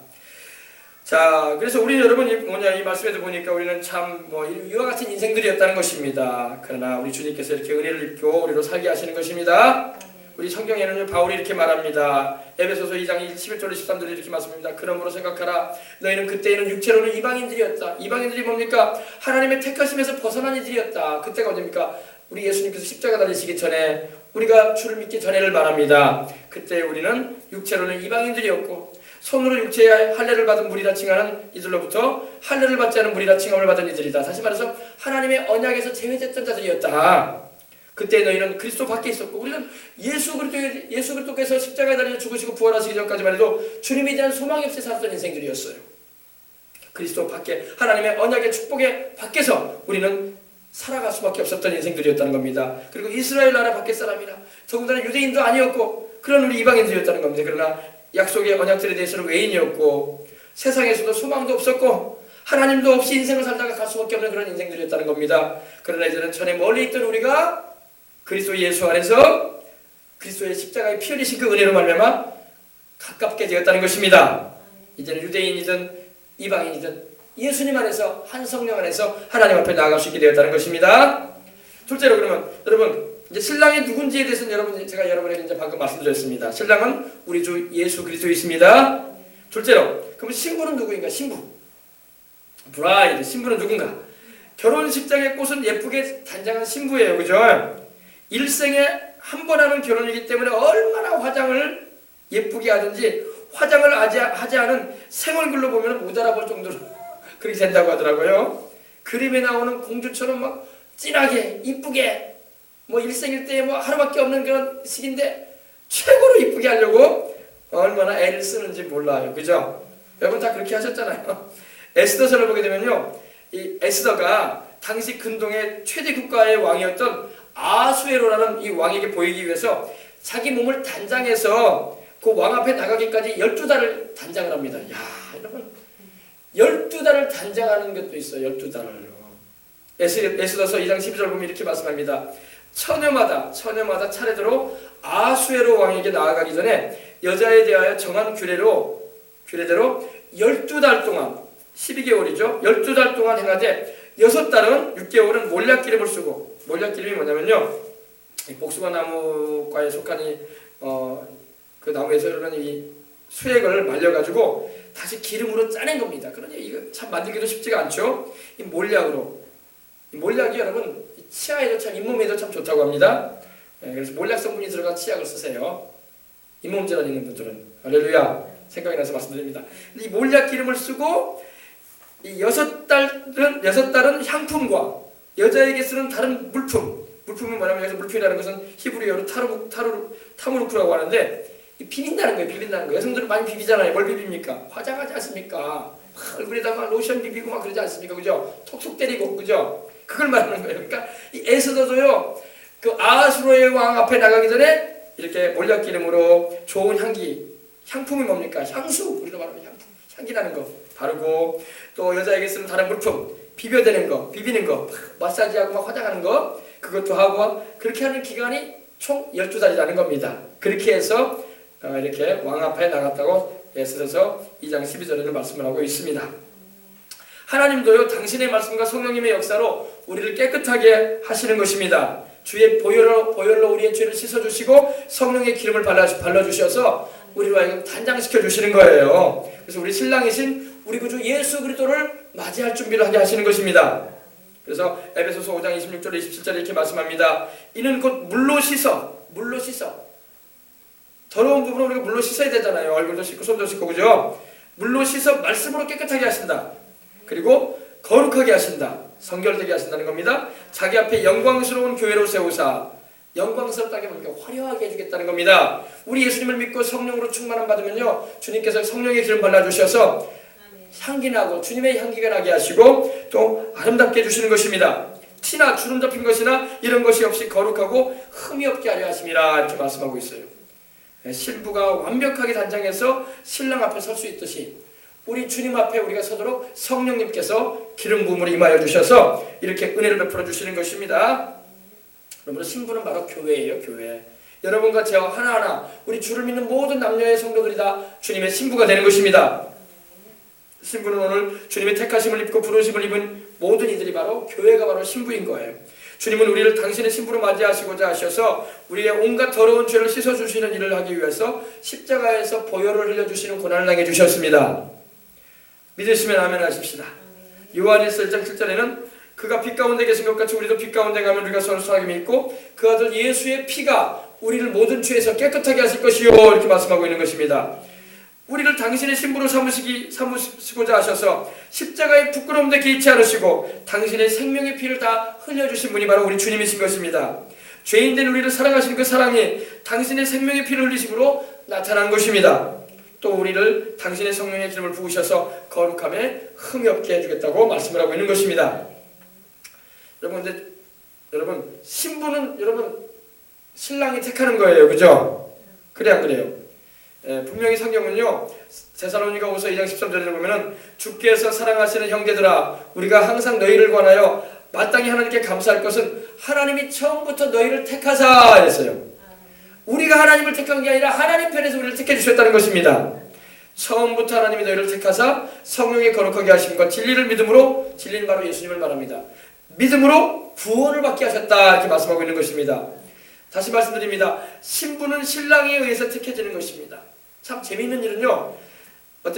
자, 그래서 우리 여러분 이 말씀에도 보니까 우리는 참 이와 같은 인생들이었다는 것입니다. 그러나 우리 주님께서 이렇게 은혜를 입고 우리로 살게 하시는 것입니다. 우리 성경에는 바울이 이렇게 말합니다. 에베소서 2장 11절 13절 이렇게 말씀합니다. 그러므로 생각하라. 너희는 그때에는 육체로는 이방인들이었다. 이방인들이 뭡니까? 하나님의 택하심에서 벗어난 이들이었다. 그때가 언제입니까? 우리 예수님께서 십자가 달리시기 전에, 우리가 주를 믿기 전에를 말합니다. 그때 우리는 육체로는 이방인들이었고 손으로 육체의 할례를 받은 무리라 칭하는 이들로부터 할례를 받지 않은 무리라 칭함을 받은 이들이다. 다시 말해서 하나님의 언약에서 제외됐던 자들이었다. 그때 너희는 그리스도 밖에 있었고, 우리는 예수 그리스도께서 십자가에 달려 죽으시고 부활하시기 전까지만 해도 주님에 대한 소망이 없이 살았던 인생들이었어요. 그리스도 밖에, 하나님의 언약의 축복의 밖에서 우리는 살아갈 수밖에 없었던 인생들이었다는 겁니다. 그리고 이스라엘 나라 밖에 사람이라 더군다나 유대인도 아니었고 그런 우리 이방인들이었다는 겁니다. 그러나 약속의 언약들에 대해서는 외인이었고 세상에서도 소망도 없었고 하나님도 없이 인생을 살다가 갈 수밖에 없는 그런 인생들이었다는 겁니다. 그러나 이제는 전에 멀리 있던 우리가 그리스도 예수 안에서 그리스도의 십자가의 피 흘리신 그 은혜로 말미암아 가깝게 되었다는 것입니다. 이제는 유대인이든 이방인이든 예수님 안에서, 한 성령 안에서 하나님 앞에 나아갈 수 있게 되었다는 것입니다. 둘째로, 그러면 여러분, 이제 신랑이 누군지에 대해서는 제가 여러분에게 이제 방금 말씀드렸습니다. 신랑은 우리 주 예수 그리스도이십니다. 둘째로, 그럼 신부는 누구인가? 신부, 브라이드, 신부는 누군가? 결혼 십자가의 꽃은 예쁘게 단장한 신부예요, 그죠? 일생에 한 번 하는 결혼이기 때문에 얼마나 화장을 예쁘게 하든지 화장을 하지 않은 생얼글로 보면 못 알아볼 정도로 그렇게 된다고 하더라고요. 그림에 나오는 공주처럼 막 진하게 이쁘게, 뭐 일생일대에 뭐 하루밖에 없는 그런 시기인데 최고로 이쁘게 하려고 얼마나 애를 쓰는지 몰라요, 그죠? 여러분 다 그렇게 하셨잖아요. 에스더서를 보게 되면요, 이 에스더가 당시 근동의 최대 국가의 왕이었던 아수에로라는 이 왕에게 보이기 위해서 자기 몸을 단장해서 그 왕 앞에 나가기까지 12달을 단장을 합니다. 야, 여러분 12달을 단장하는 것도 있어요. 12달을. 에스더서 2장 12절 보면 이렇게 말씀합니다. 처녀마다 차례대로 아수에로 왕에게 나아가기 전에 여자에 대하여 정한 규례대로 12달 동안, 12개월이죠. 12달 동안 행하되 6달은 6개월은 몰약기름을 쓰고, 몰약기름이 뭐냐면요, 복숭아 나무과에 속한 그 나무에서 흐르는 이 수액을 말려가지고 다시 기름으로 짜낸 겁니다. 그러니 이거 참 만들기도 쉽지가 않죠. 이 몰약으로, 이 몰약이 여러분 치아에도 참, 잇몸에도 참 좋다고 합니다. 그래서 몰약 성분이 들어간 치약을 쓰세요. 잇몸 질환 있는 분들은. 할렐루야. 생각이 나서 말씀드립니다. 이 몰약 기름을 쓰고 이 6달은 향품과 여자에게 쓰는 다른 물품이 뭐냐면, 여기서 물품이라는 것은 히브리어로 타무르크라고 하는데, 이 비빈다는 거예요. 여성들은 많이 비비잖아요. 뭘 비빕니까? 화장하지 않습니까? 얼굴에다가 로션 비비고 막 그러지 않습니까? 그죠? 톡톡 때리고, 그죠? 그걸 말하는 거예요. 그러니까 이 에스더도요, 그 아수르의 왕 앞에 나가기 전에 이렇게 몰약 기름으로 좋은 향품이 뭡니까? 향수, 우리가 말하면 향기 나는 거 바르고, 또 여자에게 쓰는 다른 물품, 비비는 거, 마사지하고 막 화장하는 거, 그것도 하고, 그렇게 하는 기간이 총 12달이라는 겁니다. 그렇게 해서 이렇게 왕 앞에 나갔다고 에스더서 2장 12절에는 말씀을 하고 있습니다. 하나님도요, 당신의 말씀과 성령님의 역사로 우리를 깨끗하게 하시는 것입니다. 주의 보혈로 우리의 죄를 씻어주시고 성령의 기름을 발라주셔서 우리로 하여금 단장시켜 주시는 거예요. 그래서 우리 신랑이신 우리 구주 예수 그리스도를 맞이할 준비를 하게 하시는 것입니다. 그래서 에베소서 5장 26절 27절에 이렇게 말씀합니다. 이는 곧 물로 씻어. 더러운 부분은 우리가 물로 씻어야 되잖아요. 얼굴도 씻고 손도 씻고, 그죠? 물로 씻어 말씀으로 깨끗하게 하신다. 그리고 거룩하게 하신다. 성결되게 하신다는 겁니다. 자기 앞에 영광스러운 교회로 세우사, 영광스럽다는 게 뭡니까? 화려하게 해주겠다는 겁니다. 우리 예수님을 믿고 성령으로 충만함 받으면요, 주님께서 성령의 기름 발라주셔서 향기나고 주님의 향기가 나게 하시고 또 아름답게 해주시는 것입니다. 티나 주름 잡힌 것이나 이런 것이 없이 거룩하고 흠이 없게 하려 하심이라, 이렇게 말씀하고 있어요. 신부가 완벽하게 단장해서 신랑 앞에 설 수 있듯이 우리 주님 앞에 우리가 서도록 성령님께서 기름 부음을 임하여 주셔서 이렇게 은혜를 베풀어 주시는 것입니다. 여러분, 신부는 바로 교회예요. 교회. 여러분과 저와 하나하나 우리 주를 믿는 모든 남녀의 성도들이 다 주님의 신부가 되는 것입니다. 신부는 오늘 주님의 택하심을 입고 부르심을 입은 모든 이들이 바로 교회가 바로 신부인 거예요. 주님은 우리를 당신의 신부로 맞이하시고자 하셔서 우리의 온갖 더러운 죄를 씻어주시는 일을 하기 위해서 십자가에서 보혈을 흘려주시는 고난을 당해 주셨습니다. 믿으시면 아멘 하십시다. 요한일서 1장 7절에는 그가 빛 가운데 계신 것 같이 우리도 빛 가운데 가면 우리가 서로 선하게 믿고 그 아들 예수의 피가 우리를 모든 죄에서 깨끗하게 하실 것이요 이렇게 말씀하고 있는 것입니다. 우리를 당신의 신부로 삼으시고자 하셔서 십자가의 부끄러움도 개의치 않으시고 당신의 생명의 피를 다 흘려주신 분이 바로 우리 주님이신 것입니다. 죄인된 우리를 사랑하시는 그 사랑이 당신의 생명의 피를 흘리심으로 나타난 것입니다. 또 우리를 당신의 성령의 기름을 부으셔서 거룩함에 흠이 없게 해주겠다고 말씀을 하고 있는 것입니다. 여러분 신부는 신랑이 택하는 거예요, 그죠? 그래 안 그래요? 분명히 성경은요 데살로니가후서 2장 13절에 보면은 주께서 사랑하시는 형제들아 우리가 항상 너희를 권하여 마땅히 하나님께 감사할 것은 하나님이 처음부터 너희를 택하사 했어요. 우리가 하나님을 택한 게 아니라 하나님 편에서 우리를 택해 주셨다는 것입니다. 처음부터 하나님이 너희를 택하사 성령의 거룩하게 하심과 진리를 믿음으로, 진리는 바로 예수님을 말합니다. 믿음으로 구원을 받게 하셨다 이렇게 말씀하고 있는 것입니다. 다시 말씀드립니다. 신부는 신랑에 의해서 택해지는 것입니다. 참 재미있는 일은요,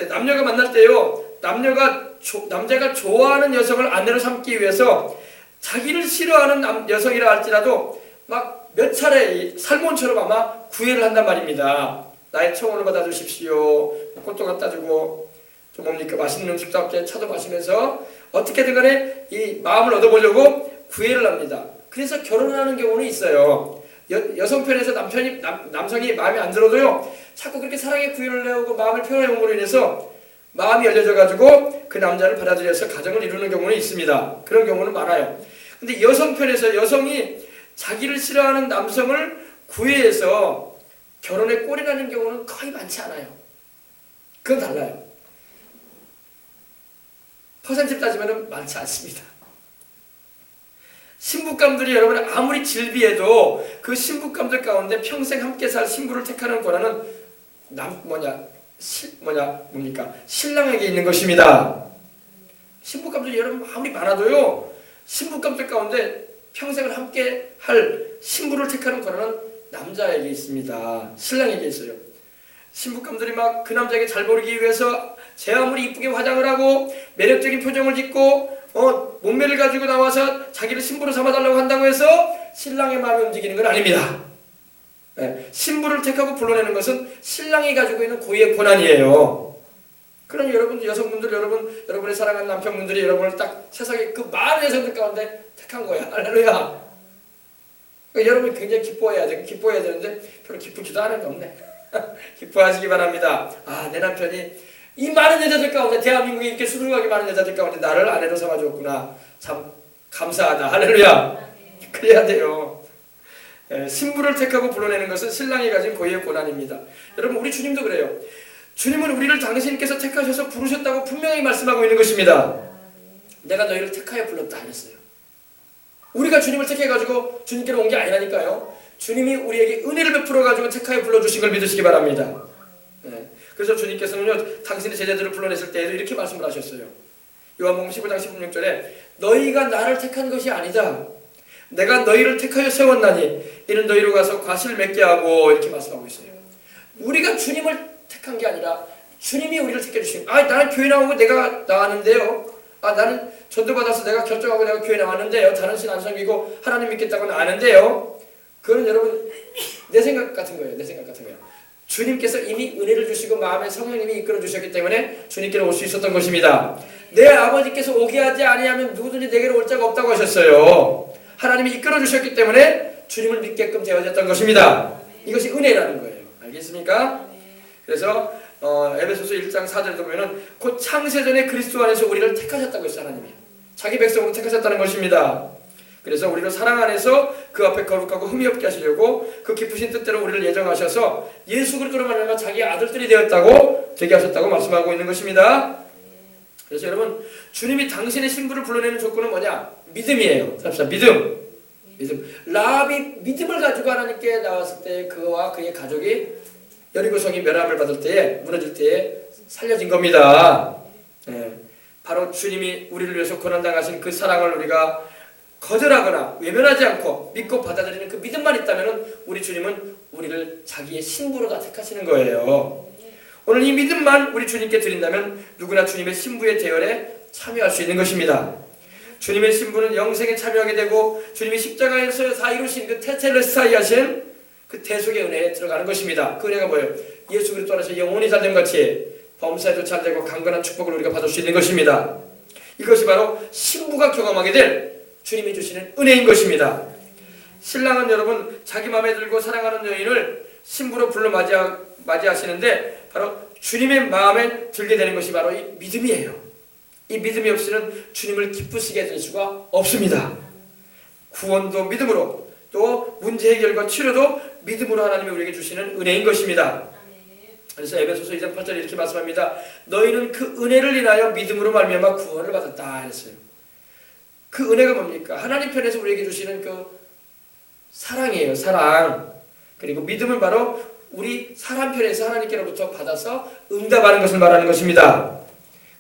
남녀가 만날 때요, 남자가 좋아하는 여성을 아내로 삼기 위해서 자기를 싫어하는 여성이라 할지라도 막 몇 차례 살몬처럼 아마 구애를 한단 말입니다. 나의 청혼을 받아주십시오. 꽃도 갖다 주고 좀 뭡니까 맛있는 음식도 함께 차도 마시면서 어떻게든 간에 이 마음을 얻어보려고 구애를 합니다. 그래서 결혼하는 경우는 있어요. 여성 편에서 남성이 마음에 안 들어도요 자꾸 그렇게 사랑의 구애를 내오고 마음을 표현해 온 걸로 인해서 마음이 열려져 가지고 그 남자를 받아들여서 가정을 이루는 경우는 있습니다. 그런 경우는 많아요. 근데 여성 편에서 여성이 자기를 싫어하는 남성을 구애해서 결혼에 꼴이 나는 경우는 거의 많지 않아요. 그건 달라요. 퍼센트를 따지면 많지 않습니다. 신부감들이 여러분 아무리 질비해도 그 신부감들 가운데 평생 함께 살 신부를 택하는 권한은 신랑에게 있는 것입니다. 신부감들이 여러분 아무리 많아도요 신부감들 가운데 평생을 함께 할 신부를 택하는 권한은 남자에게 있습니다. 신랑에게 있어요. 신부감들이 막 그 남자에게 잘 보이기 위해서 제 아무리 이쁘게 화장을 하고 매력적인 표정을 짓고 몸매를 가지고 나와서 자기를 신부로 삼아달라고 한다고 해서 신랑의 마음이 움직이는 건 아닙니다. 신부를 택하고 불러내는 것은 신랑이 가지고 있는 고유의 권한이에요. 그럼 여러분 여성분들 여러분의 사랑하는 남편분들이 여러분을 딱 세상에 그 많은 여성들 가운데 택한 거야. 할렐루야. 그러니까 여러분이 굉장히 기뻐해야 되는데 별로 기쁘지도 않은 게 없네. 기뻐하시기 바랍니다. 내 남편이 이 많은 여자들 가운데 대한민국에 이렇게 수두룩하게 많은 여자들 가운데 나를 아내로 삼아줬구나. 참 감사하다. 할렐루야. 그래야 돼요. 신부를 택하고 불러내는 것은 신랑이 가진 고유의 권한입니다. 여러분 우리 주님도 그래요. 주님은 우리를 당신께서 택하셔서 부르셨다고 분명히 말씀하고 있는 것입니다. 내가 너희를 택하여 불렀다 하셨어요. 우리가 주님을 택해가지고 주님께로 온 게 아니라니까요. 주님이 우리에게 은혜를 베풀어가지고 택하여 불러주신 걸 믿으시기 바랍니다. 그래서 주님께서는요 당신의 제자들을 불러냈을 때에도 이렇게 말씀을 하셨어요. 요한복음 15장 16절에 너희가 나를 택한 것이 아니다. 내가 너희를 택하여 세웠나니 이는 너희로 가서 과실을 맺게 하고 이렇게 말씀하고 있어요. 우리가 주님을 택한 게 아니라 주님이 우리를 택해 주신 거예요. 나는 교회 나오고 내가 나왔는데요. 나는 전도받아서 내가 결정하고 내가 교회 나왔는데요. 다른 신 안 섬기고 하나님 믿겠다고는 아는데요. 그건 여러분 내 생각 같은 거예요. 내 생각 같은 거예요. 주님께서 이미 은혜를 주시고 마음에 성령님이 이끌어 주셨기 때문에 주님께로 올 수 있었던 것입니다. 내 아버지께서 오게 하지 아니하면 누구든지 내게로 올 자가 없다고 하셨어요. 하나님이 이끌어 주셨기 때문에 주님을 믿게끔 되어졌던 것입니다. 이것이 은혜라는 거예요. 알겠습니까? 그래서 에베소서 1장 4절에 보면은 곧 창세전에 그리스도 안에서 우리를 택하셨다고 했어요. 하나님이 자기 백성으로 택하셨다는 것입니다. 그래서 우리를 사랑 안에서 그 앞에 거룩하고 흠이 없게 하시려고 그 깊으신 뜻대로 우리를 예정하셔서 예수 그리스도로 말미암아 자기 아들들이 되게 하셨다고 말씀하고 있는 것입니다. 그래서 여러분 주님이 당신의 신부를 불러내는 조건은 뭐냐? 믿음이에요. 믿음. 라합이 믿음을 가지고 하나님께 나왔을 때 그와 그의 가족이 여리고성이 멸함을 받을 때에 무너질 때에 살려진 겁니다. 바로 주님이 우리를 위해서 고난당하신 그 사랑을 우리가 거절하거나 외면하지 않고 믿고 받아들이는 그 믿음만 있다면 우리 주님은 우리를 자기의 신부로 다 택하시는 거예요. 오늘 이 믿음만 우리 주님께 드린다면 누구나 주님의 신부의 대열에 참여할 수 있는 것입니다. 주님의 신부는 영생에 참여하게 되고 주님이 십자가에서 다 이루신 그 테텔레스타이 하신 그 대속의 은혜에 들어가는 것입니다. 그 은혜가 뭐예요? 예수 그리스도 안에서 영원히 잘됨 같이 범사에도 잘되고 강건한 축복을 우리가 받을 수 있는 것입니다. 이것이 바로 신부가 경험하게 될 주님이 주시는 은혜인 것입니다. 신랑은 여러분 자기 마음에 들고 사랑하는 여인을 신부로 불러 맞이하시는데 바로 주님의 마음에 들게 되는 것이 바로 이 믿음이에요. 이 믿음이 없이는 주님을 기쁘시게 해줄 수가 없습니다. 구원도 믿음으로 또 문제 해결과 치료도 믿음으로 하나님이 우리에게 주시는 은혜인 것입니다. 그래서 에베소서 2장 8절에 이렇게 말씀합니다. 너희는 그 은혜를 인하여 믿음으로 말미암아 구원을 받았다 했어요. 그 은혜가 뭡니까? 하나님 편에서 우리에게 주시는 그 사랑이에요. 사랑. 그리고 믿음은 바로 우리 사람 편에서 하나님께로부터 받아서 응답하는 것을 말하는 것입니다.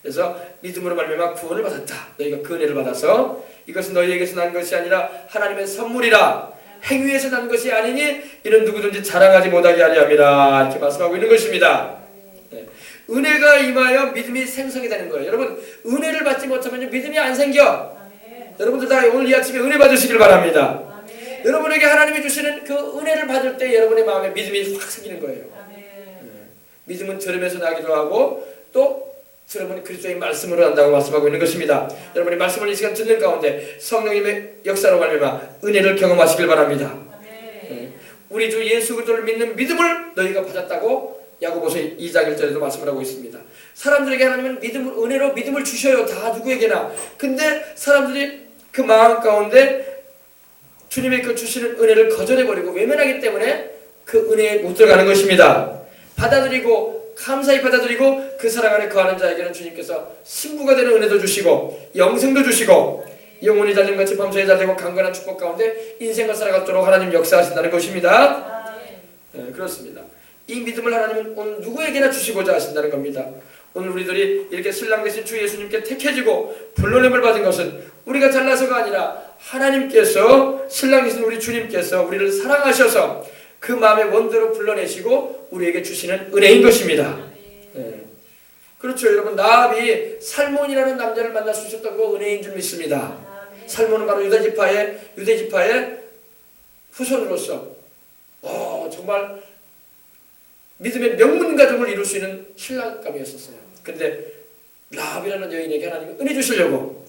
그래서 믿음으로 말미암아 구원을 받았다. 너희가 그 은혜를 받아서 이것은 너희에게서 난 것이 아니라 하나님의 선물이라 행위에서 난 것이 아니니 이는 누구든지 자랑하지 못하게 하려 함이라 이렇게 말씀하고 있는 것입니다. 네. 은혜가 임하여 믿음이 생성이 되는 거예요. 여러분 은혜를 받지 못하면 믿음이 안 생겨. 아멘. 여러분들 다 오늘 이 아침에 은혜 받으시길 바랍니다. 아멘. 여러분에게 하나님이 주시는 그 은혜를 받을 때 여러분의 마음에 믿음이 확 생기는 거예요. 네. 믿음은 들음에서 나기도 하고 또 들으면 그리스도의 말씀으로 한다고 말씀하고 있는 것입니다. 여러분이 말씀을 이 시간 듣는 가운데 성령님의 역사로 말미암아 은혜를 경험하시길 바랍니다. 네. 우리 주 예수 그리스도를 믿는 믿음을 너희가 받았다고 야고보서 2장 1절에도 말씀을 하고 있습니다. 사람들에게 하나님은 은혜로 믿음을 주셔요. 다 누구에게나. 근데 사람들이 그 마음 가운데 주님의 그 주시는 은혜를 거절해버리고 외면하기 때문에 그 은혜에 못 들어가는 것입니다. 받아들이고 감사히 받아들이고 그 사랑 안에 거하는 자에게는 주님께서 신부가 되는 은혜도 주시고 영생도 주시고 영혼이 잘됨같이 범사에 잘되고 강건한 축복 가운데 인생을 살아가도록 하나님 역사하신다는 것입니다. 네, 그렇습니다. 이 믿음을 하나님은 오늘 누구에게나 주시고자 하신다는 겁니다. 오늘 우리들이 이렇게 신랑 되신 주 예수님께 택해지고 불러냄을 받은 것은 우리가 잘나서가 아니라 하나님께서 신랑 되신 우리 주님께서 우리를 사랑하셔서 그 마음의 원대로 불러내시고 우리에게 주시는 은혜인 것입니다. 네. 그렇죠. 여러분 나압이 살몬이라는 남자를 만날 수 있었던 거 은혜인 줄 믿습니다. 살몬은 바로 유대 지파의 후손으로서 정말 믿음의 명문 가정을 이룰 수 있는 신랑감이었었어요. 그런데 나압이라는 여인에게 하나님이 은혜 주시려고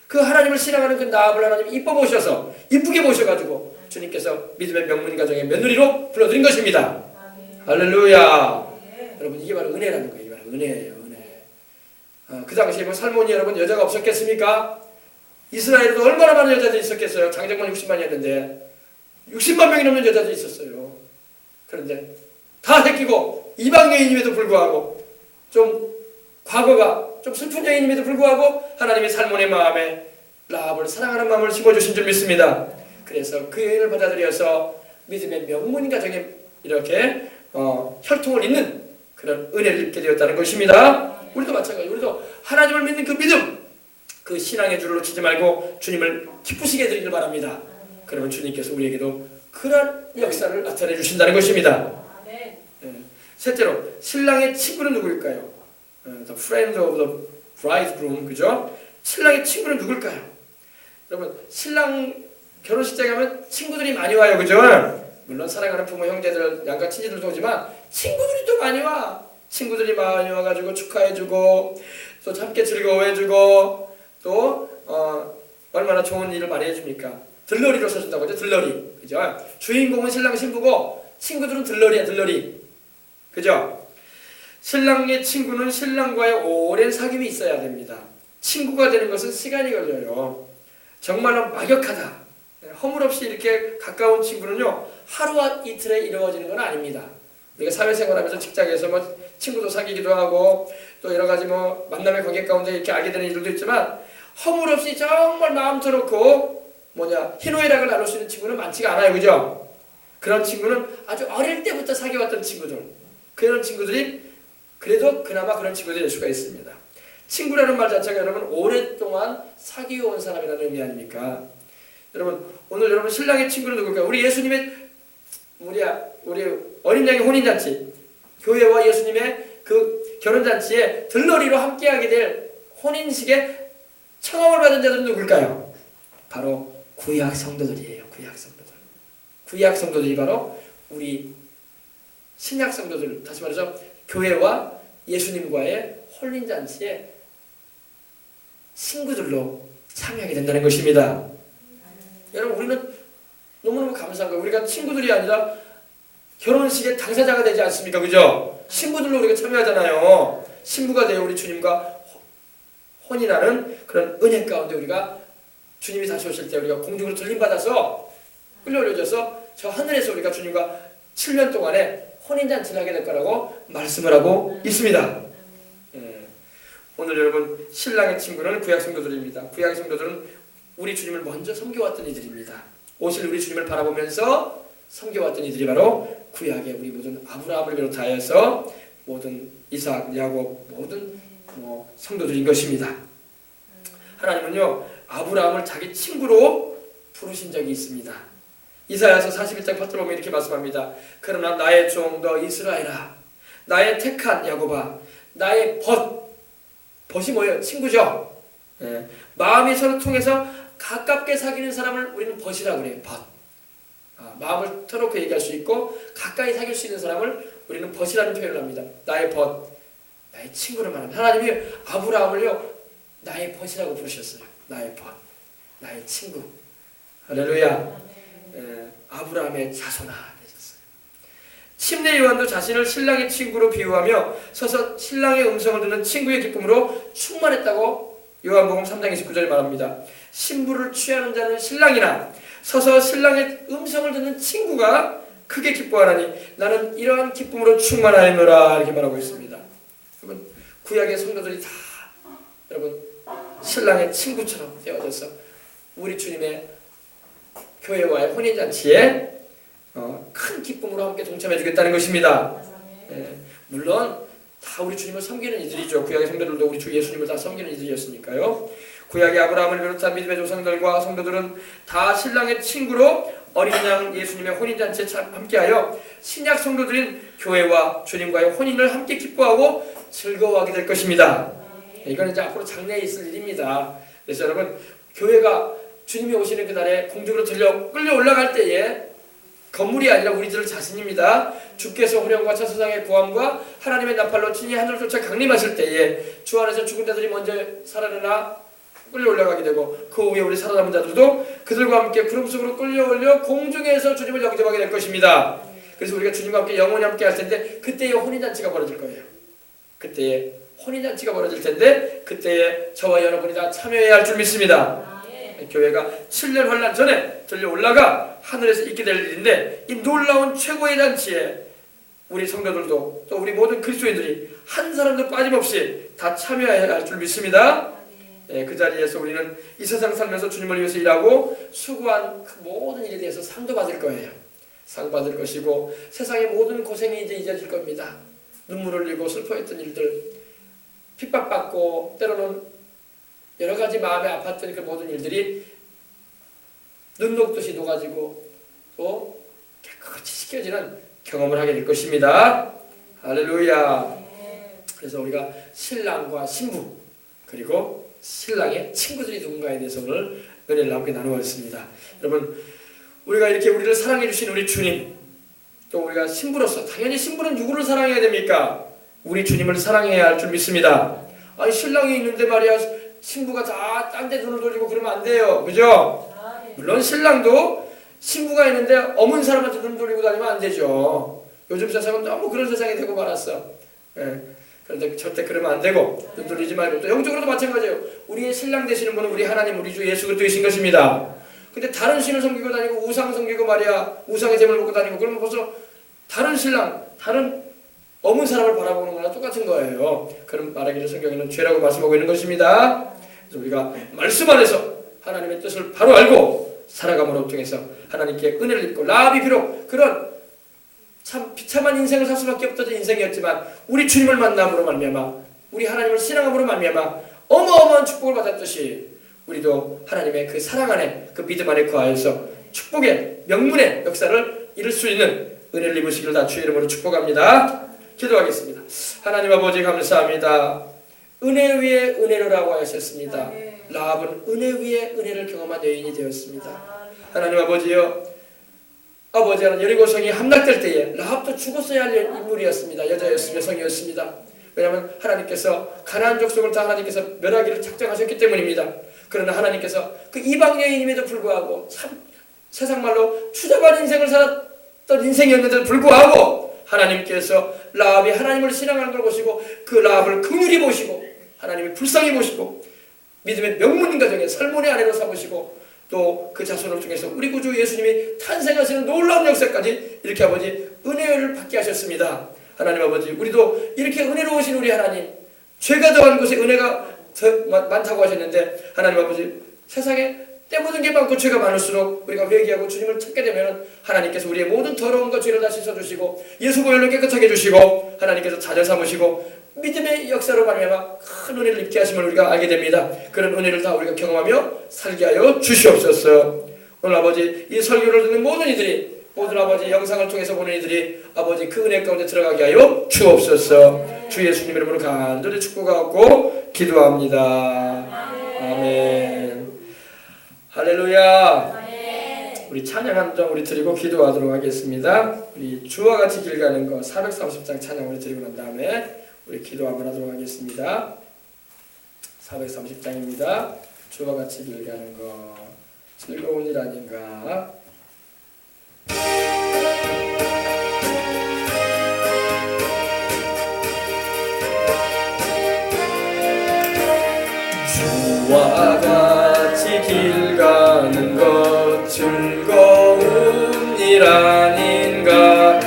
그 하나님을 신앙하는 그 나압을 하나님이 이뻐 보셔서 이쁘게 보셔가지고 주님께서 믿음의 명문 가정의 며느리로 불러드린 것입니다. 아멘. 할렐루야. 네. 여러분 이게 바로 은혜라는 거예요. 이게 바로 은혜예요. 은혜. 그 당시에 뭐 살몬이 여러분 여자가 없었겠습니까? 이스라엘에도 얼마나 많은 여자들이 있었겠어요. 장정만 60만이었는데 60만 명이 넘는 여자들이 있었어요. 그런데 다 새끼고 이방 여인임에도 불구하고 좀 과거가 좀 슬픈 여인임에도 불구하고 하나님이 살몬의 마음에 라합을 사랑하는 마음을 심어주신 줄 믿습니다. 그래서 그 여인을 받아들여서 믿음의 명문 가정에 이렇게 혈통을 잇는 그런 은혜를 입게 되었다는 것입니다. 우리도 마찬가지로 우리도 하나님을 믿는 그 믿음, 그 신앙의 줄을 놓치지 말고 주님을 기쁘시게 해드리길 바랍니다. 그러면 주님께서 우리에게도 그런 역사를 나타내 주신다는 것입니다. 셋째로 신랑의 친구는 누구일까요? The friend of the bridegroom, 그죠? 신랑의 친구는 누굴까요? 여러분 신랑 결혼식장에 가면 친구들이 많이 와요, 그죠? 물론 사랑하는 부모, 형제들, 양가 친지들도 오지만 친구들이 또 많이 와. 친구들이 많이 와가지고 축하해주고 또 함께 즐거워해주고 또 얼마나 좋은 일을 많이 해줍니까? 들러리로 서준다고 하죠, 들러리, 그죠? 주인공은 신랑 신부고 친구들은 들러리야, 들러리, 그죠? 신랑의 친구는 신랑과의 오랜 사귐이 있어야 됩니다. 친구가 되는 것은 시간이 걸려요. 정말로 막역하다, 허물없이 이렇게 가까운 친구는요 하루와 이틀에 이루어지는 건 아닙니다. 우리가 사회생활하면서 직장에서 뭐 친구도 사귀기도 하고 또 여러 가지 뭐 만남의 관계 가운데 이렇게 알게 되는 일들도 있지만 허물없이 정말 마음 터놓고 희노애락을 나눌 수 있는 친구는 많지가 않아요, 그죠? 그런 친구는 아주 어릴 때부터 사귀어왔던 친구들, 그런 친구들이 그래도 그나마 그런 친구들이 될 수가 있습니다. 친구라는 말 자체가 여러분 오랫동안 사귀어온 사람이라는 의미 아닙니까? 여러분 오늘 여러분 신랑의 친구는 누굴까요? 우리 예수님의 우리 어린 양의 혼인잔치, 교회와 예수님의 그 결혼잔치에 들러리로 함께하게 될 혼인식에 청함을 받은 자들은 누굴까요? 바로 구약 성도들이에요. 구약 성도들. 구약 성도들이 바로 우리 신약 성도들, 다시 말해서 교회와 예수님과의 혼인잔치에 친구들로 참여하게 된다는 것입니다. 여러분 우리는 너무너무 감사한 거예요. 우리가 친구들이 아니라 결혼식의 당사자가 되지 않습니까? 그죠? 신부들로 우리가 참여하잖아요. 신부가 되어 우리 주님과 혼인하는 그런 은혜 가운데 우리가 주님이 다시 오실 때 우리가 공중으로 들림받아서 끌려올려져서 저 하늘에서 우리가 주님과 7년 동안에 혼인잔치를 하게 될 거라고 말씀을 하고 있습니다. 오늘 여러분 신랑의 친구는 구약 성도들입니다. 구약 성도들은 우리 주님을 먼저 섬겨왔던 이들입니다. 오실 우리 주님을 바라보면서 섬겨왔던 이들이 바로 구약의 우리 모든 아브라함을 비롯하여서 모든 이삭, 야곱, 모든 성도들인 것입니다. 하나님은요 아브라함을 자기 친구로 부르신 적이 있습니다. 이사야서 41장 8절 보면 이렇게 말씀합니다. 그러나 나의 종 너 이스라엘아, 나의 택한 야곱아, 나의 벗이 뭐예요? 친구죠. 마음이 서로 통해서 가깝게 사귀는 사람을 우리는 벗이라고 그래요. 벗. 마음을 터놓고 얘기할 수 있고 가까이 사귈 수 있는 사람을 우리는 벗이라는 표현을 합니다. 나의 벗, 나의 친구를 말합니다. 하나님이 아브라함을요 나의 벗이라고 부르셨어요. 나의 벗, 나의 친구. 할렐루야. 아브라함의 자손아 되셨어요. 침례 요한도 자신을 신랑의 친구로 비유하며 서서 신랑의 음성을 듣는 친구의 기쁨으로 충만했다고 요한복음 3장 29절에 말합니다. 신부를 취하는 자는 신랑이나 서서 신랑의 음성을 듣는 친구가 크게 기뻐하나니 나는 이러한 기쁨으로 충만하였노라 이렇게 말하고 있습니다. 여러분 구약의 성도들이 다 여러분 신랑의 친구처럼 되어져서 우리 주님의 교회와의 혼인잔치에 큰 기쁨으로 함께 동참해 주겠다는 것입니다. 물론 다 우리 주님을 섬기는 이들이죠. 구약의 성도들도 우리 주 예수님을 다 섬기는 이들이었으니까요. 구약의 아브라함을 비롯한 믿음의 조상들과 성도들은 다 신랑의 친구로 어린 양 예수님의 혼인잔치에 함께하여 신약 성도들인 교회와 주님과의 혼인을 함께 기뻐하고 즐거워하게 될 것입니다. 이건 이제 앞으로 장래에 있을 일입니다. 그래서 여러분 교회가 주님이 오시는 그날에 공중으로 끌려 올라갈 때에 건물이 아니라 우리들 자신입니다. 주께서 호령과 천사장의 구함과 하나님의 나팔로 친히 하늘을 쫓아 강림하실 때에 주 안에서 죽은 자들이 먼저 살아나 끌려 올라가게 되고 그 후에 우리 살아남은 자들도 그들과 함께 구름 속으로 끌려 올려 공중에서 주님을 영접하게 될 것입니다. 그래서 우리가 주님과 함께 영원히 함께 할 텐데 그때에 혼인잔치가 벌어질 거예요. 그때에 혼인잔치가 벌어질 텐데 그때에 저와 여러분이 다 참여해야 할 줄 믿습니다. 교회가 7년 환란 전에 들려 올라가 하늘에서 있게 될 일인데 이 놀라운 최고의 잔치에 우리 성도들도 또 우리 모든 그리스도인들이 한 사람도 빠짐없이 다 참여해야 할 줄 믿습니다. 그 자리에서 우리는 이 세상 살면서 주님을 위해서 일하고 수고한 그 모든 일에 대해서 상도 받을 거예요. 상 받을 것이고 세상의 모든 고생이 이제 잊어질 겁니다. 눈물 흘리고 슬퍼했던 일들, 핍박받고 때로는 여러 가지 마음에 아팠던 그 모든 일들이 눈 녹듯이 녹아지고 또 깨끗이 씻겨지는 경험을 하게 될 것입니다. 할렐루야. 그래서 우리가 신랑과 신부 그리고 신랑의 친구들이 누군가에 대해서 오늘 은혜를 함께 나누었습니다. 여러분 우리가 이렇게 우리를 사랑해 주신 우리 주님 또 우리가 신부로서 당연히 신부는 누구를 사랑해야 됩니까? 우리 주님을 사랑해야 할 줄 믿습니다. 아니 신랑이 있는데 말이야 신부가 다 딴 데 눈을 돌리고 그러면 안 돼요. 그죠? 물론 신랑도 신부가 있는데 어문 사람한테 눈 돌리고 다니면 안 되죠. 요즘 세상은 너무 그런 세상이 되고 말았어. 그런데 절대 그러면 안 되고 눈 돌리지 말고 또 영적으로도 마찬가지예요. 우리의 신랑 되시는 분은 우리 하나님 우리 주 예수 그리스도이신 것입니다. 근데 다른 신을 섬기고 다니고 우상 섬기고 말이야 우상의 제물 먹고 다니고 그러면 벌써 다른 신랑 다른 어문 사람을 바라보는 거나 똑같은 거예요. 그런 말하기를 성경에는 죄라고 말씀하고 있는 것입니다. 그래서 우리가 말씀 안에서 하나님의 뜻을 바로 알고 살아감으로 통해서 하나님께 은혜를 입고 라합이 비록 그런 참 비참한 인생을 살 수밖에 없던 인생이었지만 우리 주님을 만남으로 말미암아 우리 하나님을 신앙함으로 말미암아 어마어마한 축복을 받았듯이 우리도 하나님의 그 사랑 안에 그 믿음 안에 거하여서 축복의 명문의 역사를 이룰 수 있는 은혜를 입으시기를 다 주의 이름으로 축복합니다. 기도하겠습니다. 하나님 아버지 감사합니다. 은혜 위에 은혜로라고 하셨습니다. 라합은 은혜 위에 은혜를 경험한 여인이 되었습니다. 하나님 아버지여, 아버지 하나님, 여리고성이 함락될 때에 라합도 죽었어야 할 인물이었습니다. 여자였으며 여성이었습니다. 왜냐하면 하나님께서 가나안 족속을 다 하나님께서 멸하기를 작정하셨기 때문입니다. 그러나 하나님께서 그 이방 여인임에도 불구하고 참 세상 말로 추잡한 인생을 살았던 인생이었는데도 불구하고 하나님께서 라합이 하나님을 신앙하는 걸 보시고 그 라합을 긍휼히 보시고 하나님이 불쌍히 보시고 믿음의 명문 가정의 설문의 아내로 삼으시고 또 그 자손을 통해서 우리 구주 예수님이 탄생하시는 놀라운 역사까지 이렇게 아버지 은혜를 받게 하셨습니다. 하나님 아버지, 우리도 이렇게 은혜로우신 우리 하나님, 죄가 더한 곳에 은혜가 더 많다고 하셨는데 하나님 아버지, 세상에 때 묻은 게 많고 죄가 많을수록 우리가 회개하고 주님을 찾게 되면 하나님께서 우리의 모든 더러움과 죄를 다 씻어주시고 예수 보혈로 깨끗하게 해주시고 하나님께서 자녀 삼으시고 믿음의 역사로 말미암아 큰 은혜를 입게 하심을 우리가 알게 됩니다. 그런 은혜를 다 우리가 경험하며 살게 하여 주시옵소서. 오늘 아버지, 이 설교를 듣는 모든 이들이, 모든 아버지 영상을 통해서 보는 이들이 아버지 그 은혜 가운데 들어가게 하여 주옵소서. 주 예수님 이름으로 간절히 축복하고 기도합니다. 아멘. 할렐루야. 우리 찬양 한 장 우리 드리고 기도하도록 하겠습니다. 우리 주와 같이 길 가는 거 430장 찬양 우리 드리고 난 다음에 우리 기도 한번 하도록 하겠습니다. 430장입니다. 주와 같이 길 가는 거 즐거운 일 아닌가. 주와 같이 길 가는 것 즐거운 일 아닌가.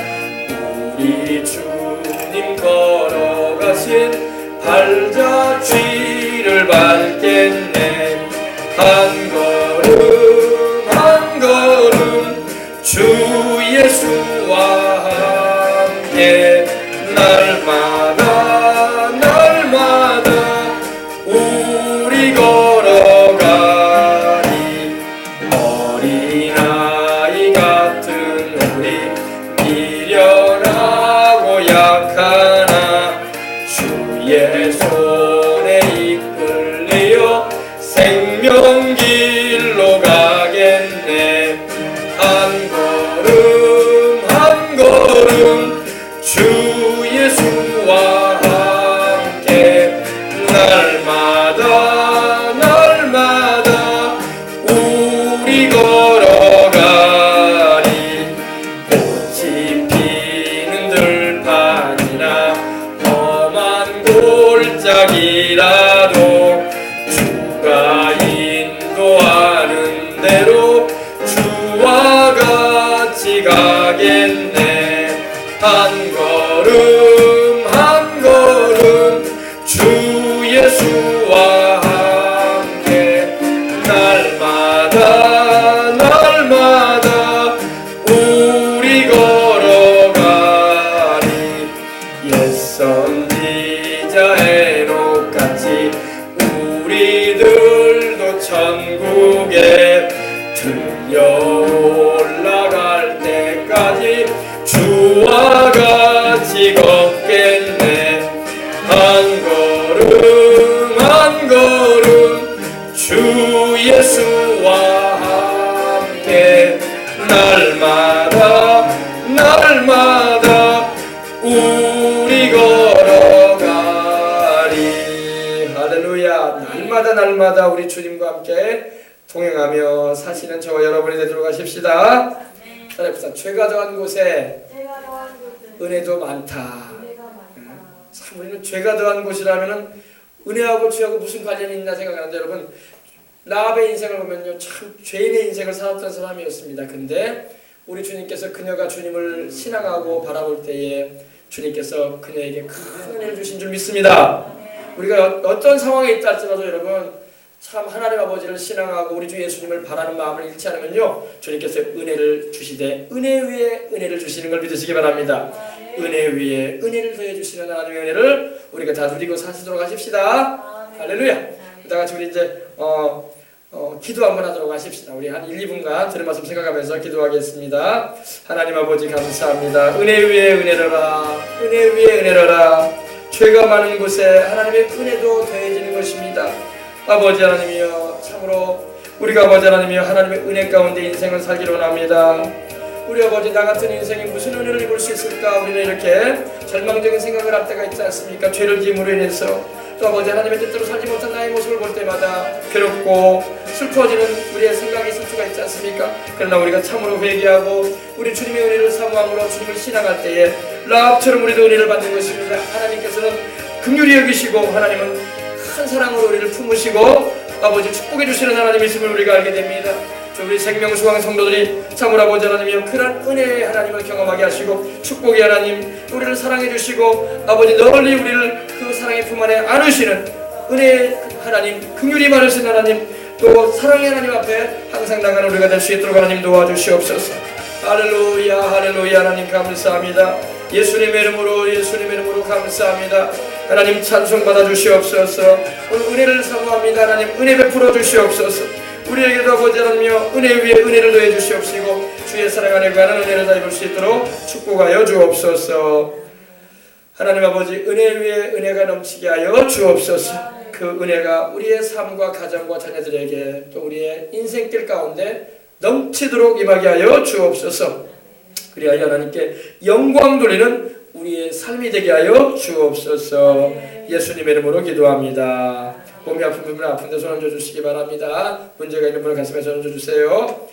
우리 주님 걸어가신 발자취를 밟겠네. 한 걸음 한 걸음 주 예수와 함께 날마다 날마다 우리 걸어가리. 어린아이 같은 우리 미련하고 약하나 주의 손에 이끌려 생명길로 가겠네. 한 걸음 한 걸음 주 예수와 함께 날마다 날마다 우리 걸어가리. 꽃이 피는 들판이나 험한 골짜기라도 주가 인도하는 대로 주와 같이 가겠네. 한 걸음 한 걸음 주 예수와 함께 날마다 날마다 우리 걸어가리. 옛 선지자 에녹같이 우리들도 천국에 들려 올라갈 때까지 주와 같이 걷겠네. 한 걸음 한 걸음 주 예수와 함께 날마다 날마다 우리 걸어가리. 할렐루야. 날마다 날마다 우리 주님과 함께 동행하며 사시는 저와 여러분이 되도록 하십시다. 따라합시다. 죄가 더한 곳에 은혜도 많다. 참 우리는 죄가 더한 곳이라면은 은혜하고 죄하고 무슨 관련이 있나 생각하는데, 여러분 라합의 인생을 보면요, 참 죄인의 인생을 살았던 사람이었습니다. 근데 우리 주님께서 그녀가 주님을 신앙하고 바라볼 때에 주님께서 그녀에게 큰 은혜를 주신 줄 믿습니다. 우리가 어떤 상황에 있다 할지라도 여러분 참 하나님 아버지를 신앙하고 우리 주 예수님을 바라는 마음을 잃지 않으면요, 주님께서 은혜를 주시되 은혜 위에 은혜를 주시는 걸 믿으시기 바랍니다. 은혜 위에 은혜를 더해 주시는 하나님의 은혜를 우리가 다 누리고 사시도록 하십시다. 할렐루야. 다 같이 우리 이제 기도 한번 하도록 하십시다. 우리 한 1, 2분간 들은 말씀 생각하면서 기도하겠습니다. 하나님 아버지 감사합니다. 은혜 위에 은혜로라. 은혜 위에 은혜로라. 죄가 많은 곳에 하나님의 은혜도 더해지는 것입니다. 아버지 하나님이여, 참으로 우리가 아버지 하나님이여 하나님의 은혜 가운데 인생을 살기로 원합니다. 우리 아버지, 나 같은 인생이 무슨 은혜를 입을 수 있을까? 우리는 이렇게 절망적인 생각을 할 때가 있지 않습니까? 죄를 지음으로 인해서 또 아버지 하나님의 뜻대로 살지 못한 나의 모습을 볼 때마다 괴롭고 슬퍼지는 우리의 생각이 있을 수가 있지 않습니까? 그러나 우리가 참으로 회개하고 우리 주님의 은혜를 사모함으로 주님을 신앙할 때에 라합처럼 우리도 은혜를 받는 것입니다. 하나님께서는 긍휼히 여기시고 하나님은 큰 사랑으로 우리를 품으시고 아버지 축복해 주시는 하나님이심을 우리가 알게 됩니다. 우리 생명수강 성도들이 참으로 아버지 하나님이여 그런 은혜의 하나님을 경험하게 하시고 축복의 하나님, 우리를 사랑해 주시고 아버지 널리 우리를 그 사랑의 품 안에 안으시는 은혜의 하나님, 긍휼이 많으신 하나님, 또 사랑의 하나님 앞에 항상 나가는 우리가 될 수 있도록 하나님 도와주시옵소서. 할렐루야, 할렐루야. 하나님 감사합니다. 예수님의 이름으로 감사합니다. 하나님 찬송 받아 주시옵소서. 오늘 은혜를 사모합니다. 하나님 은혜 베풀어 주시옵소서. 우리에게도 아버지 하나님이여 은혜 위에 은혜를 더해 주시옵시고 주의 사랑 안에 가는 은혜를 다 입을 수 있도록 축복하여 주옵소서. 하나님 아버지, 은혜 위에 은혜가 넘치게 하여 주옵소서. 그 은혜가 우리의 삶과 가정과 자녀들에게 또 우리의 인생길 가운데 넘치도록 임하게 하여 주옵소서. 그리하여 하나님께 영광 돌리는 우리의 삶이 되게 하여 주옵소서. 예수님의 이름으로 기도합니다. 몸이 아픈 분은 아픈 데 손 얹어주시기 바랍니다. 문제가 있는 분은 가슴에 손 얹어주세요.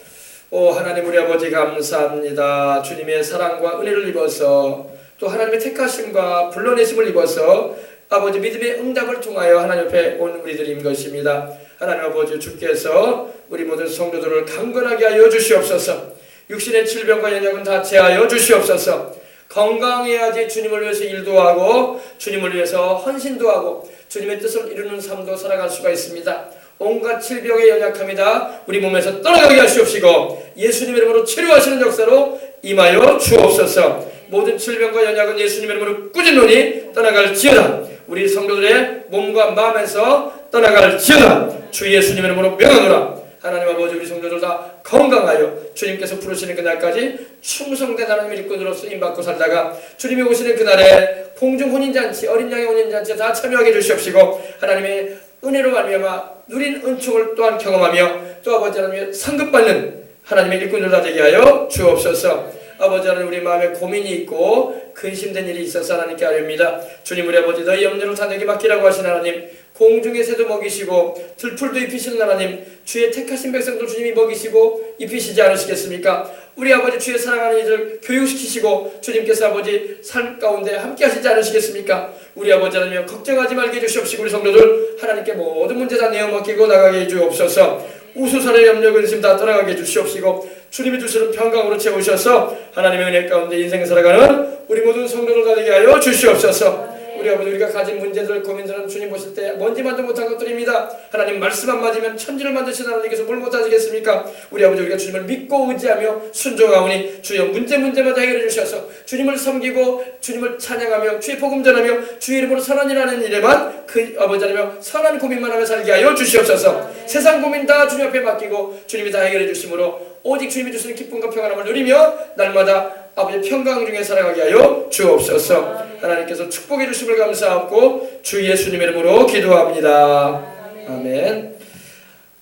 오 하나님, 우리 아버지 감사합니다. 주님의 사랑과 은혜를 입어서 또 하나님의 택하심과 불러내심을 입어서 아버지 믿음의 응답을 통하여 하나님 옆에 온 우리들인 것입니다. 하나님 아버지, 주께서 우리 모든 성도들을 강건하게 하여 주시옵소서. 육신의 질병과 연약은 다 제하여 주시옵소서. 건강해야지 주님을 위해서 일도 하고 주님을 위해서 헌신도 하고 주님의 뜻을 이루는 삶도 살아갈 수가 있습니다. 온갖 질병의 연약함이다 우리 몸에서 떠나가게 하시옵시고 예수님의 이름으로 치료하시는 역사로 임하여 주옵소서. 모든 질병과 연약은 예수님의 이름으로 꾸준히 떠나갈지어다. 우리 성도들의 몸과 마음에서 떠나갈지어다. 주 예수님의 이름으로 명하노라. 하나님 아버지, 우리 성도들 다 건강하여 주님께서 부르시는 그날까지 충성된 하나님의 일꾼으로 쓰임받고 살다가 주님이 오시는 그날에 공중 혼인잔치, 어린 양의 혼인잔치에 다 참여하게 해주시옵시고 하나님의 은혜로 말미암아 누린 은총을 또한 경험하며 또 아버지 하나님의 상급받는 하나님의 일꾼들 다 되게 하여 주옵소서. 아버지 하나님, 우리 마음에 고민이 있고 근심된 일이 있어서 하나님께 아뢰옵니다. 주님, 우리 아버지 너희 염려를 다 내게 맡기라고 하신 하나님, 공중의 새도 먹이시고 들풀도 입히시는 하나님, 주의 택하신 백성들 주님이 먹이시고 입히시지 않으시겠습니까? 우리 아버지 주의 사랑하는 이들 교육시키시고 주님께서 아버지 삶 가운데 함께 하시지 않으시겠습니까? 우리 아버지 하나님, 걱정하지 말게 해주시옵시고 우리 성도들 하나님께 모든 문제 다 내어 맡기고 나가게 해주옵소서. 우수선의 염려 근심 다 떠나가게 해주시옵시고 주님이 주시는 평강으로 채우셔서 하나님의 은혜 가운데 인생 살아가는 우리 모든 성도들 다 되게 하여 주시옵소서. 우리 아버지, 우리가 가진 문제들, 고민들은 주님 보실 때 먼지만도 못한 것들입니다. 하나님 말씀 안 맞으면 천지를 만드신 하나님께서 뭘 못하시겠습니까? 우리 아버지, 우리가 주님을 믿고 의지하며 순종하오니 주여 문제마다 해결해 주셔서 주님을 섬기고 주님을 찬양하며 주의 복음 전하며 주의 이름으로 선한 일하는 일에만 그 아버지 하나며 선한 고민만 하며 살게 하여 주시옵소서. 세상 고민 다 주님 앞에 맡기고 주님이 다 해결해 주심으로 오직 주님이 주시는 기쁨과 평안함을 누리며 날마다 아버지 평강 중에 살아가게 하여 주옵소서. 하나님께서 축복해 주심을 감사하고 주 예수님의 이름으로 기도합니다. 아멘.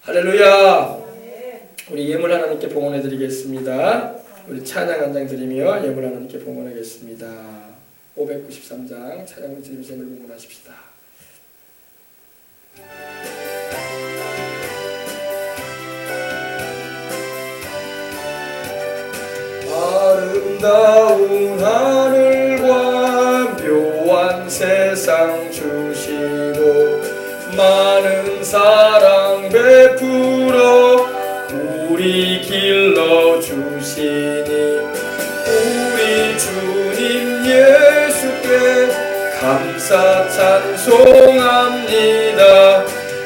할렐루야. 우리 예물 하나님께 봉헌해 드리겠습니다. 우리 찬양 한 장 드리며 예물 하나님께 봉헌하겠습니다. 593장 찬양을 드리면서 예물 봉헌하십시다. 아름다운 하늘과 묘한 세상 주시고 많은 사랑 베풀어 우리 길러 주시니 우리 주님 예수께 감사 찬송합니다.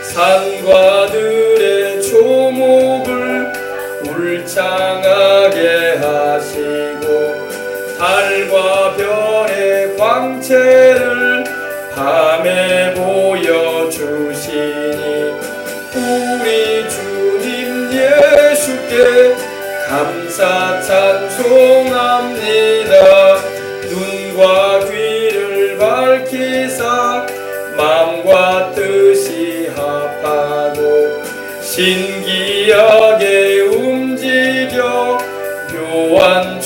산과 들의 조목을 울창하게 하시고 달과 별의 광채를 밤에 보여주시니 우리 주 주께 감사 찬송합니다. 눈과 귀를 밝히사 마음과 뜻이 합하고 신기하게 움직여 묘한